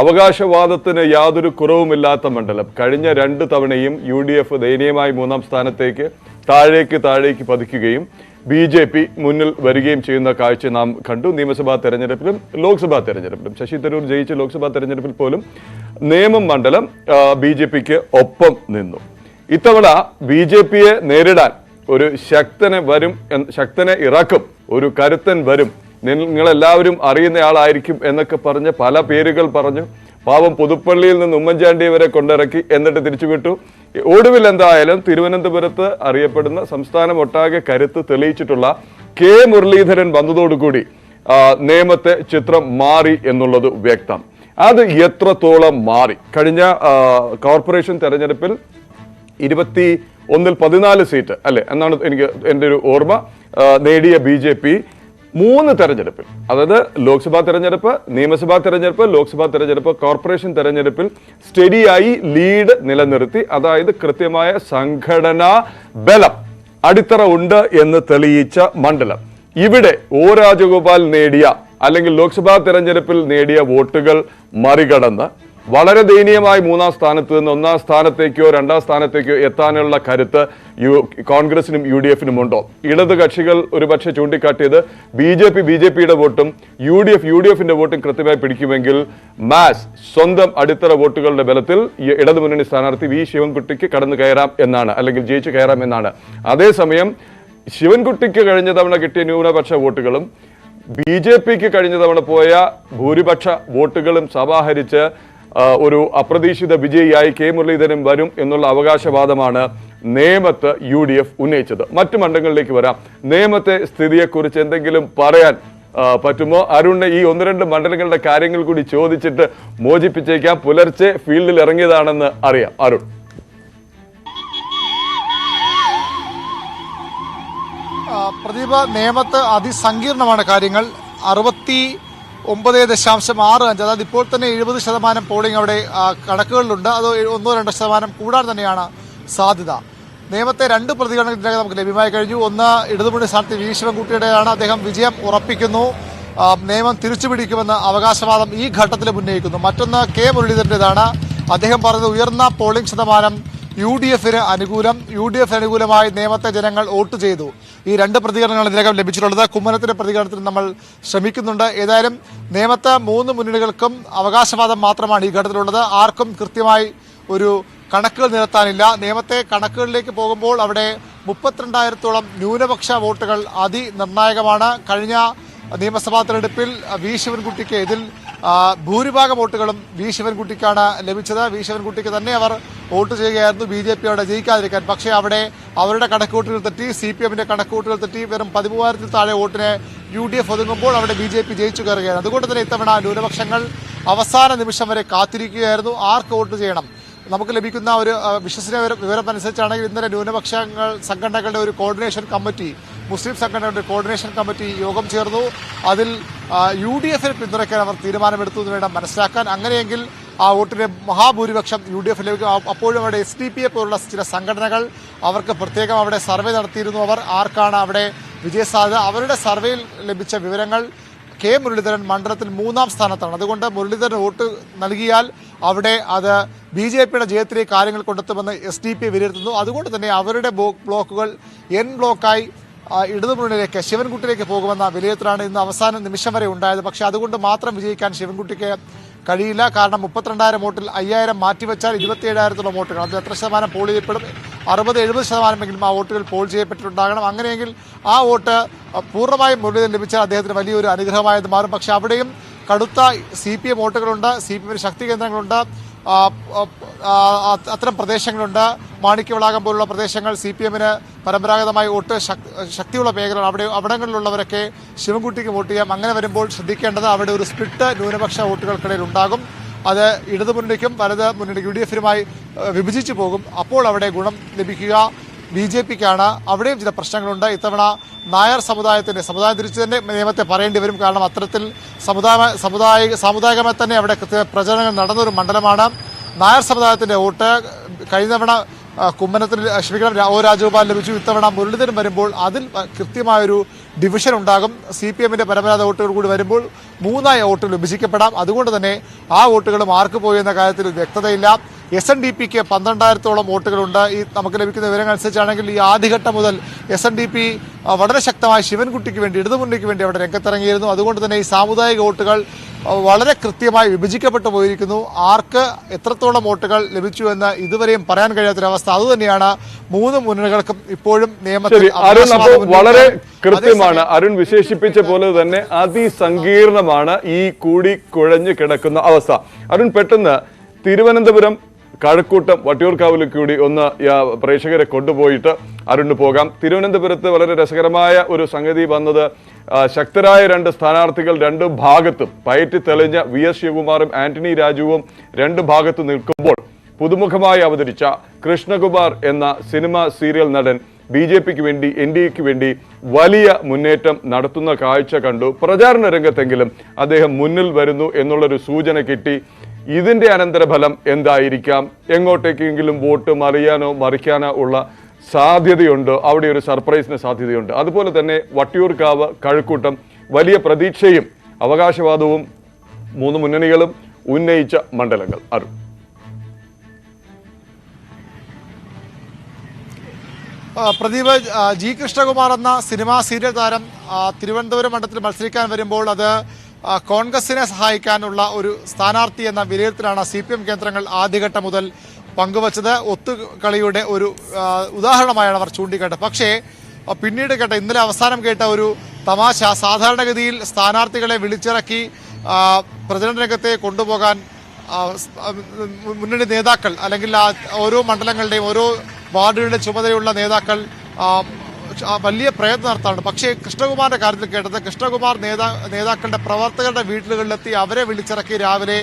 അവകാശവാദത്തിന് യാതൊരു കുറവുമില്ലാത്ത മണ്ഡലം. കഴിഞ്ഞ 2 തവണയും UDF ദയനീയമായി 3ാം സ്ഥാനത്തേക്ക് താഴേക്ക് പതിക്കുകയും BJP മുന്നിൽ വരികയും ചെയ്യുന്ന കാഴ്ച നാം കണ്ടു. നിയമസഭാ തെരഞ്ഞെടുപ്പിലും ലോക്സഭാ തെരഞ്ഞെടുപ്പിലും ശശി തരൂർ ജയിച്ച ലോക്സഭാ തെരഞ്ഞെടുപ്പിൽ പോലും നേമം മണ്ഡലം BJPക്ക് ഒപ്പം നിന്നു. ഇത്തവണ BJPയെ നേരിടാൻ ഒരു ശക്തനെ ഇറക്കും, ഒരു കരുത്തൻ വരും, നിങ്ങളെല്ലാവരും അറിയുന്നയാളായിരിക്കും എന്നൊക്കെ പറഞ്ഞ് പല പേരുകൾ പറഞ്ഞു. പാവം പുതുപ്പള്ളിയിൽ നിന്ന് ഉമ്മൻചാണ്ടിയെ വരെ കൊണ്ടിറക്കി, എന്നിട്ട് തിരിച്ചുവിട്ടു. ഒടുവിൽ എന്തായാലും തിരുവനന്തപുരത്ത് അറിയപ്പെടുന്ന സംസ്ഥാനം ഒട്ടാകെ കരുത്ത് തെളിയിച്ചിട്ടുള്ള K മുരളീധരൻ വന്നതോടുകൂടി നേമത്തെ ചിത്രം മാറി എന്നുള്ളത് വ്യക്തം. അത് എത്രത്തോളം മാറി? കഴിഞ്ഞ കോർപ്പറേഷൻ തെരഞ്ഞെടുപ്പിൽ 21-ൽ 14 സീറ്റ് അല്ലെ എന്നാണ് എൻ്റെ ഒരു ഓർമ്മ നേടിയ BJP 3 തെരഞ്ഞെടുപ്പിൽ, അതായത് ലോക്സഭാ തെരഞ്ഞെടുപ്പ്, നിയമസഭാ തെരഞ്ഞെടുപ്പ്, ലോക്സഭാ തെരഞ്ഞെടുപ്പ്, കോർപ്പറേഷൻ തെരഞ്ഞെടുപ്പിൽ സ്റ്റഡിയായി ലീഡ് നിലനിർത്തി, അതായത് കൃത്യമായ സംഘടനാ ബലം, അടിത്തറ ഉണ്ട് എന്ന് തെളിയിച്ച മണ്ഡലം. ഇവിടെ ഒ രാജഗോപാൽ നേടിയ അല്ലെങ്കിൽ ലോക്സഭാ തെരഞ്ഞെടുപ്പിൽ നേടിയ വോട്ടുകൾ മറികടന്ന് വളരെ ദയനീയമായി 3ാം സ്ഥാനത്ത് നിന്ന് 1ാം സ്ഥാനത്തേക്കോ 2ാം സ്ഥാനത്തേക്കോ എത്താനുള്ള കരുത്ത് കോൺഗ്രസിനും UDF-നും ഉണ്ടോ? ഇടത് കക്ഷികൾ ഒരുപക്ഷെ ചൂണ്ടിക്കാട്ടിയത് BJP-യുടെ വോട്ടും UDF-ന്റെ വോട്ടും കൃത്യമായി പിടിക്കുമെങ്കിൽ മാസ് സ്വന്തം അടിത്തറ വോട്ടുകളുടെ ബലത്തിൽ ഇടതുമുന്നണി സ്ഥാനാർത്ഥി വി ശിവൻകുട്ടിക്ക് കടന്നു കയറാം എന്നാണ്, അല്ലെങ്കിൽ ജയിച്ചു കയറാം എന്നാണ്. അതേസമയം ശിവൻകുട്ടിക്ക് കഴിഞ്ഞ തവണ കിട്ടിയ ന്യൂനപക്ഷ വോട്ടുകളും BJP-ക്ക് കഴിഞ്ഞ തവണ പോയ ഭൂരിപക്ഷ വോട്ടുകളും സമാഹരിച്ച് ഒരു അപ്രതീക്ഷിത വിജയിയായി കെ മുരളീധരൻ വരും എന്നുള്ള അവകാശവാദമാണ് നേമത്ത് UDF ഉന്നയിച്ചത്. മറ്റു മണ്ഡലങ്ങളിലേക്ക് വരാം. നേമത്തെ സ്ഥിതിയെക്കുറിച്ച് എന്തെങ്കിലും പറയാൻ പറ്റുമോ? അരുണിനെ ഈ 1-2 മണ്ഡലങ്ങളുടെ കാര്യങ്ങൾ കൂടി ചോദിച്ചിട്ട് മോചിപ്പിച്ചേക്കാം. പുലർച്ചെ ഫീൽഡിൽ ഇറങ്ങിയതാണെന്ന് അറിയാം. അരുൺ. പ്രദീപ്, നേമത്ത് അതിസങ്കീർണമാണ് കാര്യങ്ങൾ. 69.65, അതായത് ഇപ്പോൾ തന്നെ 70% പോളിംഗ് അവിടെ കണക്കുകളിലുണ്ട്. അത് 1-2% കൂടാൻ തന്നെയാണ് സാധ്യത. നേമത്തെ 2 പ്രതികരണങ്ങൾ ഇതിനകം നമുക്ക് ലഭ്യമായി കഴിഞ്ഞു. ഒന്ന് ഇടതുമുന്നണി സ്ഥാനാർത്ഥി വി ശിവൻകുട്ടിയുടേതാണ്. അദ്ദേഹം വിജയം ഉറപ്പിക്കുന്നു, നിയമം തിരിച്ചുപിടിക്കുമെന്ന് അവകാശവാദം ഈ ഘട്ടത്തിൽ ഉന്നയിക്കുന്നു. മറ്റൊന്ന് കെ മുരളീധരൻ്റെതാണ്. അദ്ദേഹം പറഞ്ഞത് ഉയർന്ന പോളിംഗ് ശതമാനം UDF-ന് അനുകൂലം, UDF അനുകൂലമായി നേമത്തെ ജനങ്ങൾ വോട്ട് ചെയ്തു. ഈ 2 പ്രതികരണങ്ങളാണ് ഇതിനകം ലഭിച്ചിട്ടുള്ളത്. കുമ്മനത്തിന്റെ പ്രതികരണത്തിന് നമ്മൾ ശ്രമിക്കുന്നുണ്ട്. ഏതായാലും നേമത്തെ 3 മുന്നണികൾക്കും അവകാശവാദം മാത്രമാണ് ഈ ഘട്ടത്തിലുള്ളത്. ആർക്കും കൃത്യമായി ഒരു കണക്കുകൾ നിരത്താനില്ല. നേമത്തെ കണക്കുകളിലേക്ക് പോകുമ്പോൾ അവിടെ 32,000-ഓളം ന്യൂനപക്ഷ വോട്ടുകൾ അതിനിർണായകമാണ്. കഴിഞ്ഞ നിയമസഭാ തെരഞ്ഞെടുപ്പിൽ വി ശിവൻകുട്ടിക്ക് ഇതിൽ ഭൂരിഭാഗം വോട്ടുകളും വി ശിവൻകുട്ടിക്കാണ് ലഭിച്ചത്. വി ശിവൻകുട്ടിക്ക് തന്നെ അവർ വോട്ട് ചെയ്യുകയായിരുന്നു BJP-യോടെ ജയിക്കാതിരിക്കാൻ. പക്ഷേ അവിടെ അവരുടെ കണക്കുകൂട്ടലുകൾ തെറ്റി, CPM-ന്റെ കണക്കുകൂട്ടലുകൾ തെറ്റി. വെറും 13,000-ൽ താഴെ വോട്ടിനെ UDF ഒതുങ്ങുമ്പോൾ അവിടെ BJP ജയിച്ചു കയറുകയാണ്. അതുകൊണ്ട് തന്നെ ഇത്തവണ ന്യൂനപക്ഷങ്ങൾ അവസാന നിമിഷം വരെ കാത്തിരിക്കുകയായിരുന്നു ആർക്ക് വോട്ട് ചെയ്യണം. നമുക്ക് ലഭിക്കുന്ന ഒരു വിശ്വസനീയ വിവരം അനുസരിച്ചാണെങ്കിൽ ഇന്നലെ ന്യൂനപക്ഷങ്ങൾ സംഘടനകളുടെ ഒരു കോർഡിനേഷൻ കമ്മിറ്റി, മുസ്ലിം സംഘടനകളുടെ കോർഡിനേഷൻ കമ്മിറ്റി യോഗം ചേർന്നു. അതിൽ UDF-നെ പിന്തുണയ്ക്കാൻ അവർ തീരുമാനമെടുത്തു എന്ന് വേണം മനസ്സിലാക്കാൻ. അങ്ങനെയെങ്കിൽ ആ വോട്ടിന്റെ മഹാഭൂരിപക്ഷം UDF ലഭിക്കും. അപ്പോഴും അവിടെ SDPA പോലുള്ള ചില സംഘടനകൾ അവർക്ക് പ്രത്യേകം അവിടെ സർവേ നടത്തിയിരുന്നു. അവർ ആർക്കാണ് അവിടെ വിജയസാധ്യത, അവരുടെ സർവേയിൽ ലഭിച്ച വിവരങ്ങൾ കെ മുരളീധരൻ മണ്ഡലത്തിൽ 3ാം സ്ഥാനത്താണ്. അതുകൊണ്ട് മുരളീധരൻ വോട്ട് നൽകിയാൽ അവിടെ അത് BJP-യുടെ ജയത്തിലേക്ക് കാര്യങ്ങൾ കൊണ്ടെത്തുമെന്ന് SDP വിലയിരുത്തുന്നു. അതുകൊണ്ട് തന്നെ അവരുടെ ബ്ലോക്കുകൾ N ബ്ലോക്കായി ഇടതുമുന്നണിയിലേക്ക് ശിവൻകുട്ടിയിലേക്ക് പോകുമെന്ന വിലയിരുത്തലാണ് ഇന്ന് അവസാന നിമിഷം വരെ ഉണ്ടായത്. പക്ഷേ അതുകൊണ്ട് മാത്രം വിജയിക്കാൻ ശിവൻകുട്ടിക്ക് കഴിയില്ല. കാരണം 32,000 വോട്ടിൽ 5,000 മാറ്റിവെച്ചാൽ 27,000-ഓളം വോട്ടുകൾ. അത് എത്ര ശതമാനം പോൾ ചെയ്യപ്പെടും? 60-70% ആ വോട്ടുകൾ പോൾ ചെയ്യപ്പെട്ടിട്ടുണ്ടാകണം. അങ്ങനെയെങ്കിൽ ആ വോട്ട് പൂർണ്ണമായും മുരളീധരൻ ലഭിച്ചാൽ അദ്ദേഹത്തിന് വലിയൊരു അനുഗ്രഹമായത് മാറും. പക്ഷേ അവിടെയും കടുത്ത CPM വോട്ടുകളുണ്ട്, CPM ശക്തി കേന്ദ്രങ്ങളുണ്ട്, അത്തരം പ്രദേശങ്ങളുണ്ട്. മാണിക്യവളാകം പോലുള്ള പ്രദേശങ്ങൾ CPM-ന് പരമ്പരാഗതമായി വോട്ട് ശക്തിയുള്ള മേഖലകൾ. അവിടങ്ങളിലുള്ളവരൊക്കെ ശിവൻകുട്ടിക്ക് വോട്ട് ചെയ്യാം. അങ്ങനെ വരുമ്പോൾ ശ്രദ്ധിക്കേണ്ടത് അവിടെ ഒരു സ്പ്ലിറ്റ് ന്യൂനപക്ഷ വോട്ടുകൾക്കിടയിൽ ഉണ്ടാകും. അത് ഇടതുമുന്നണിക്കും വലത് മുന്നണി UDF-നുമായി വിഭജിച്ചു പോകും. അപ്പോൾ അവിടെ ഗുണം ലഭിക്കുക BJP-ക്കാണ്. അവിടെയും ചില പ്രശ്നങ്ങളുണ്ട്. ഇത്തവണ നായർ സമുദായം തിരിച്ചു തന്നെ നിയമത്തെ പറയേണ്ടി വരും. കാരണം അത്തരത്തിൽ സാമുദായികമായി തന്നെ അവിടെ കൃത്യ പ്രചരണങ്ങൾ നടന്നൊരു മണ്ഡലമാണ്. നായർ സമുദായത്തിൻ്റെ വോട്ട് കഴിഞ്ഞ തവണ കുമ്മനത്തിൽ ഒ രാജഗോപാൽ ലഭിച്ചു. ഇത്തവണ മുരളീധരൻ വരുമ്പോൾ അതിൽ കൃത്യമായൊരു ഡിവിഷൻ ഉണ്ടാകും. CPM-ന്റെ പരമ്പരാഗത വോട്ടുകൾ കൂടി വരുമ്പോൾ 3 വോട്ടുകൾ വിഭജിക്കപ്പെടാം. അതുകൊണ്ട് തന്നെ ആ വോട്ടുകളും ആർക്ക് പോയി എന്ന കാര്യത്തിൽ വ്യക്തതയില്ല. SNDP-ക്ക് 12,000-ഓളം വോട്ടുകളുണ്ട്. ഈ നമുക്ക് ലഭിക്കുന്ന വിവരങ്ങൾ അനുസരിച്ചാണെങ്കിൽ ഈ ആദ്യഘട്ടം മുതൽ SNDP വളരെ ശക്തമായി ശിവൻകുട്ടിക്ക് വേണ്ടി, ഇടതുമുന്നണിക്ക് വേണ്ടി അവിടെ രംഗത്തിറങ്ങിയിരുന്നു. അതുകൊണ്ട് തന്നെ ഈ സാമുദായിക വോട്ടുകൾ വളരെ കൃത്യമായി വിഭജിക്കപ്പെട്ടു പോയിരിക്കുന്നു. ആർക്ക് എത്രത്തോളം വോട്ടുകൾ ലഭിച്ചു എന്ന് ഇതുവരെയും പറയാൻ കഴിയാത്തൊരവസ്ഥ. അതുതന്നെയാണ് 3 മുന്നണികൾക്കും ഇപ്പോഴും നിയമത്തിൽ. വളരെ കൃത്യമാണ് അരുൺ വിശേഷിപ്പിച്ച പോലെ തന്നെ അതിസങ്കീർണമാണ് ഈ കൂടിക്കുഴഞ്ഞു കിടക്കുന്ന അവസ്ഥ. അരുൺ, പെട്ടെന്ന് തിരുവനന്തപുരം കഴക്കൂട്ടം വട്ടിയൂർക്കാവിലേക്ക് കൂടി ഒന്ന് പ്രേക്ഷകരെ കൊണ്ടുപോയിട്ട് അരുണ് പോകാം. തിരുവനന്തപുരത്ത് വളരെ രസകരമായ ഒരു സംഗതി വന്നത്, ശക്തരായ 2 സ്ഥാനാർത്ഥികൾ 2 ഭാഗത്തും പയറ്റി തെളിഞ്ഞ VS ശിവകുമാറും ആന്റണി രാജുവും 2 ഭാഗത്ത് നിൽക്കുമ്പോൾ പുതുമുഖമായി അവതരിച്ച കൃഷ്ണകുമാർ എന്ന സിനിമ സീരിയൽ നടൻ BJPക്ക് വേണ്ടി NDAക്ക് വേണ്ടി വലിയ മുന്നേറ്റം നടത്തുന്ന കാഴ്ച കണ്ടു. പ്രചാരണ രംഗത്തെങ്കിലും അദ്ദേഹം മുന്നിൽ വരുന്നു എന്നുള്ളൊരു സൂചന കിട്ടി. ഇതിന്റെ അനന്തരഫലം എന്തായിരിക്കാം? എങ്ങോട്ടേക്കെങ്കിലും വോട്ട് മറിക്കാനോ ഉള്ള സാധ്യതയുണ്ട്. അവിടെ ഒരു സർപ്രൈസിന് സാധ്യതയുണ്ട്. അതുപോലെ തന്നെ വട്ടിയൂർക്കാവ്, കഴക്കൂട്ടം വലിയ പ്രതീക്ഷയും അവകാശവാദവും മൂന്ന് മുന്നണികളും ഉന്നയിച്ച മണ്ഡലങ്ങൾ. അരുൺ. പ്രദീപ്, ജി കൃഷ്ണകുമാർ എന്ന സിനിമാ സീരിയൽ താരം തിരുവനന്തപുരം മണ്ഡലത്തിൽ മത്സരിക്കാൻ വരുമ്പോൾ അത് കോൺഗ്രസിനെ സഹായിക്കാനുള്ള ഒരു സ്ഥാനാർത്ഥി എന്ന വിലയിരുത്തലാണ് CPM കേന്ദ്രങ്ങൾ ആദ്യഘട്ടം മുതൽ പങ്കുവച്ചത്. ഒത്തുകളിയുടെ ഒരു ഉദാഹരണമായാണ് അവർ ചൂണ്ടിക്കാട്ടത്. പക്ഷേ പിന്നീട് കേട്ട ഇന്നലെ അവസാനം കേട്ട ഒരു തമാശ, സാധാരണഗതിയിൽ സ്ഥാനാർത്ഥികളെ വിളിച്ചിറക്കി പ്രചരണ രംഗത്തെ കൊണ്ടുപോകാൻ മുന്നണി നേതാക്കൾ അല്ലെങ്കിൽ ഓരോ മണ്ഡലങ്ങളുടെയും ഓരോ വാർഡുകളുടെ ചുമതലയുള്ള നേതാക്കൾ വലിയ പ്രയത്നം നടത്താറുണ്ട്. പക്ഷേ കൃഷ്ണകുമാറിന്റെ കാര്യത്തിൽ കേട്ടത്, കൃഷ്ണകുമാർ നേതാക്കളുടെ പ്രവർത്തകരുടെ വീടുകളിലെത്തി അവരെ വിളിച്ചിറക്കി രാവിലെ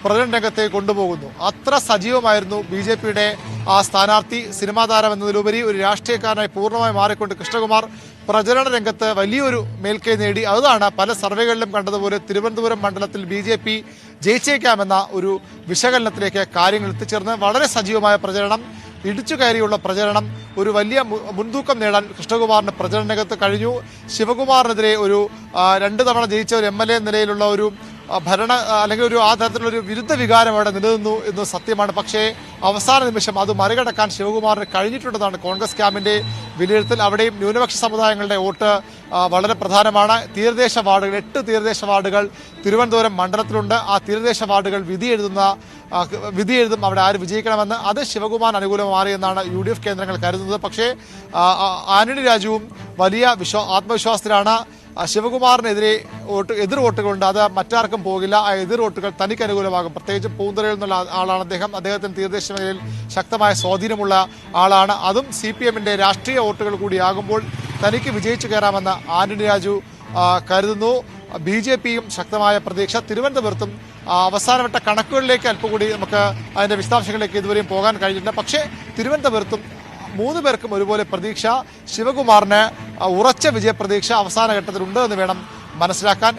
പ്രചരണ രംഗത്തെ കൊണ്ടുപോകുന്നു. അത്ര സജീവമായിരുന്നു BJPയുടെ ആ സ്ഥാനാർത്ഥി. സിനിമാ താരം എന്നതിലുപരി ഒരു രാഷ്ട്രീയക്കാരനായി പൂർണ്ണമായി മാറിക്കൊണ്ട് കൃഷ്ണകുമാർ പ്രചരണ രംഗത്ത് വലിയൊരു മേൽക്കൈ നേടി. അതാണ് പല സർവേകളിലും കണ്ടതുപോലെ തിരുവനന്തപുരം മണ്ഡലത്തിൽ BJP ജയിച്ചേക്കാമെന്ന ഒരു വിശകലനത്തിലേക്ക് കാര്യങ്ങൾ എത്തിച്ചേർന്ന് വളരെ സജീവമായ പ്രചരണം, ഇടിച്ചു കയറിയുള്ള പ്രചരണം, ഒരു വലിയ മുൻതൂക്കം നേടാൻ കൃഷ്ണകുമാറിന് പ്രചരണ രംഗത്ത് കഴിഞ്ഞു. ശിവകുമാറിനെതിരെ ഒരു 2 തവണ ജയിച്ച ഒരു MLA നിലയിലുള്ള ഒരു അല്ലെങ്കിൽ ഒരു ആ തരത്തിലുള്ളൊരു വിരുദ്ധ വികാരം അവിടെ നിലനിന്നു എന്ന് സത്യമാണ്. പക്ഷേ അവസാന നിമിഷം അത് മറികടക്കാൻ ശിവകുമാറിന് കഴിഞ്ഞിട്ടുണ്ടെന്നാണ് കോൺഗ്രസ് ക്യാമ്പിന്റെ വിലയിരുത്തൽ. അവിടെയും ന്യൂനപക്ഷ സമുദായങ്ങളുടെ വോട്ട് വളരെ പ്രധാനമാണ്. തീരദേശ വാർഡുകൾ 8 തീരദേശ വാർഡുകൾ തിരുവനന്തപുരം മണ്ഡലത്തിലുണ്ട്. ആ തീരദേശ വാർഡുകൾ വിധിയെഴുതും അവിടെ ആര് വിജയിക്കണമെന്ന്. അത് ശിവകുമാർ അനുകൂലം മാറിയെന്നാണ് UDF കേന്ദ്രങ്ങൾ കരുതുന്നത്. പക്ഷേ ആന്റണി രാജുവും വലിയ ആത്മവിശ്വാസത്തിലാണ്. ശിവകുമാറിനെതിരെ എതിർ വോട്ടുകളുണ്ട്, അത് മറ്റാർക്കും പോകില്ല. ആ എതിർ വോട്ടുകൾ തനിക്ക് അനുകൂലമാകും. പ്രത്യേകിച്ച് പൂന്തറയിൽ നിന്നുള്ള ആളാണ് അദ്ദേഹം. അദ്ദേഹത്തിന് തീരദേശ മേഖലയിൽ ശക്തമായ സ്വാധീനമുള്ള ആളാണ്. അതും CPMന്റെ രാഷ്ട്രീയ വോട്ടുകൾ കൂടിയാകുമ്പോൾ തനിക്ക് വിജയിച്ചു കയറാമെന്ന് ആന്റണി രാജു കരുതുന്നു. BJPയും ശക്തമായ പ്രതീക്ഷ. തിരുവനന്തപുരത്തും അവസാനവട്ട കണക്കുകളിലേക്ക് അല്പം കൂടി നമുക്ക് അതിന്റെ വിശദാംശങ്ങളിലേക്ക് ഇതുവരെയും പോകാൻ കഴിഞ്ഞിട്ടില്ല. പക്ഷേ തിരുവനന്തപുരത്തും 3 പേർക്കും ഒരുപോലെ പ്രതീക്ഷ. ശിവകുമാറിന് ഉറച്ച വിജയപ്രതീക്ഷ അവസാന ഘട്ടത്തിലുണ്ട് എന്ന് വേണം മനസ്സിലാക്കാൻ.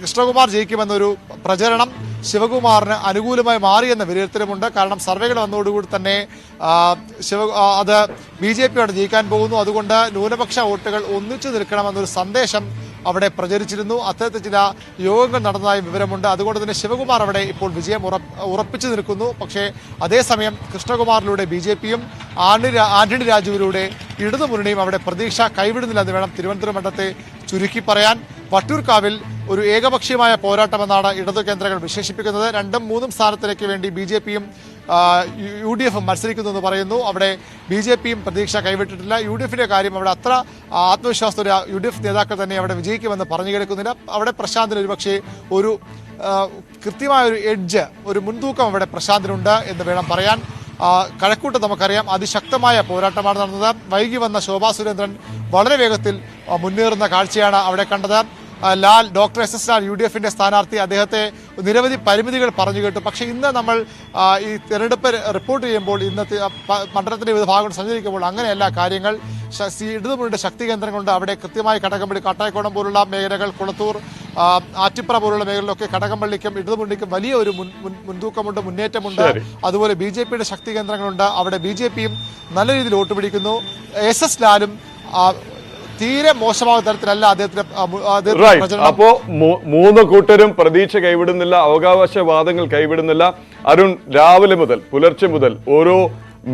കൃഷ്ണകുമാർ ജയിക്കുമെന്നൊരു പ്രചരണം ശിവകുമാറിന് അനുകൂലമായി മാറിയെന്ന വിലയിരുത്തലുമുണ്ട്. കാരണം സർവേകൾ വന്നതോടുകൂടി തന്നെ അത് BJPയോട് ജയിക്കാൻ പോകുന്നു. അതുകൊണ്ട് ന്യൂനപക്ഷ വോട്ടുകൾ ഒന്നിച്ചു നിൽക്കണമെന്നൊരു സന്ദേശം അവിടെ പ്രചരിച്ചിരുന്നു. അത്തരത്തിൽ ചില യോഗങ്ങൾ നടന്നതായി വിവരമുണ്ട്. അതുകൊണ്ട് തന്നെ ശിവകുമാർ അവിടെ ഇപ്പോൾ വിജയം ഉറപ്പിച്ചു നിൽക്കുന്നു. പക്ഷേ അതേസമയം കൃഷ്ണകുമാറിലൂടെ BJPയും ആന്റണി രാജുവിലൂടെ ഇടതുമുന്നണിയും അവിടെ പ്രതീക്ഷ കൈവിടുന്നില്ലെന്ന് വേണം തിരുവനന്തപുരം മണ്ഡലത്തെ ചുരുക്കി പറയാൻ. വട്ടിയൂർക്കാവിൽ ഒരു ഏകപക്ഷീയമായ പോരാട്ടമെന്നാണ് ഇടതു കേന്ദ്രങ്ങൾ വിശേഷിപ്പിക്കുന്നത്. 2ഉം 3ഉം സ്ഥാനത്തിലേക്ക് വേണ്ടി BJPയും UDFും മത്സരിക്കുന്നു എന്ന് പറയുന്നു. അവിടെ BJPയും പ്രതീക്ഷ കൈവിട്ടിട്ടില്ല. UDFിന്റെ കാര്യം അവിടെ അത്ര ആത്മവിശ്വാസത്തോടെ UDF നേതാക്കൾ തന്നെ അവിടെ വിജയിക്കുമെന്ന് പറഞ്ഞു കേൾക്കുന്നില്ല. അവിടെ പ്രശാന്തിന് ഒരുപക്ഷെ ഒരു കൃത്യമായൊരു എഡ്ജ്, ഒരു മുൻതൂക്കം അവിടെ പ്രശാന്തിനുണ്ട് എന്ന് വേണം പറയാൻ. കഴക്കൂട്ടം നമുക്കറിയാം അതിശക്തമായ പോരാട്ടമാണ് നടന്നത്. വൈകി വന്ന ശോഭാ സുരേന്ദ്രൻ വളരെ വേഗത്തിൽ മുന്നേറുന്ന കാഴ്ചയാണ് അവിടെ കണ്ടത്. ഡോക്ടർ SS ലാൽ UDFിന്റെ സ്ഥാനാർത്ഥി, അദ്ദേഹത്തെ നിരവധി പരിമിതികൾ പറഞ്ഞു കേട്ടു. പക്ഷേ ഇന്ന് നമ്മൾ ഈ തെരഞ്ഞെടുപ്പ് റിപ്പോർട്ട് ചെയ്യുമ്പോൾ, ഇന്നത്തെ മണ്ഡലത്തിന്റെ വിവിധ ഭാഗങ്ങൾ സഞ്ചരിക്കുമ്പോൾ അങ്ങനെയല്ല കാര്യങ്ങൾ. ഇടതുമുന്നണിയുടെ ശക്തി കേന്ദ്രങ്ങളുണ്ട് അവിടെ കൃത്യമായി. കടകംപള്ളി, കാട്ടായിക്കോണം പോലുള്ള മേഖലകൾ, കുളത്തൂർ, ആറ്റിപ്പുറ പോലുള്ള മേഖലകളിലൊക്കെ കടകംപള്ളിക്കും ഇടതുമുന്നണിക്കും വലിയ ഒരു മുൻതൂക്കമുണ്ട്, മുന്നേറ്റമുണ്ട്. അതുപോലെ BJPയുടെ ശക്തി കേന്ദ്രങ്ങളുണ്ട്. അവിടെ BJPയും നല്ല രീതിയിൽ വോട്ട് പിടിക്കുന്നു. SS ലാലും തീരെ മോശമാകുന്ന തരത്തിലല്ല അദ്ദേഹത്തിന്റെ. അപ്പോ 3 കൂട്ടരും പ്രതീക്ഷ കൈവിടുന്നില്ല, അവകാശവാദങ്ങൾ കൈവിടുന്നില്ല. അരുൺ, രാവിലെ മുതൽ പുലർച്ചെ മുതൽ ഓരോ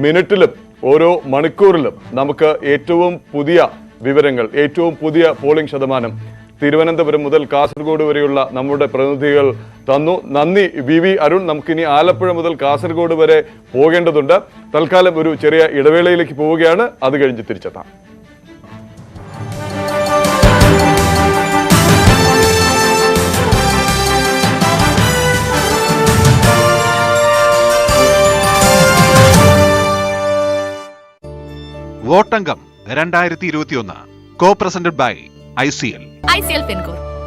മിനിറ്റിലും ഓരോ മണിക്കൂറിലും നമുക്ക് ഏറ്റവും പുതിയ വിവരങ്ങൾ, ഏറ്റവും പുതിയ പോളിംഗ് ശതമാനം തിരുവനന്തപുരം മുതൽ കാസർഗോഡ് വരെയുള്ള നമ്മുടെ പ്രതിനിധികൾ തന്നു. നന്ദി VV അരുൺ. നമുക്കിനി ആലപ്പുഴ മുതൽ കാസർഗോഡ് വരെ പോകേണ്ടതുണ്ട്. തൽക്കാലം ഒരു ചെറിയ ഇടവേളയിലേക്ക് പോവുകയാണ്. അത് കഴിഞ്ഞ് തിരിച്ചെത്താം. വോട്ടംഗം 2021 co presented by ICL. ICL Fincor.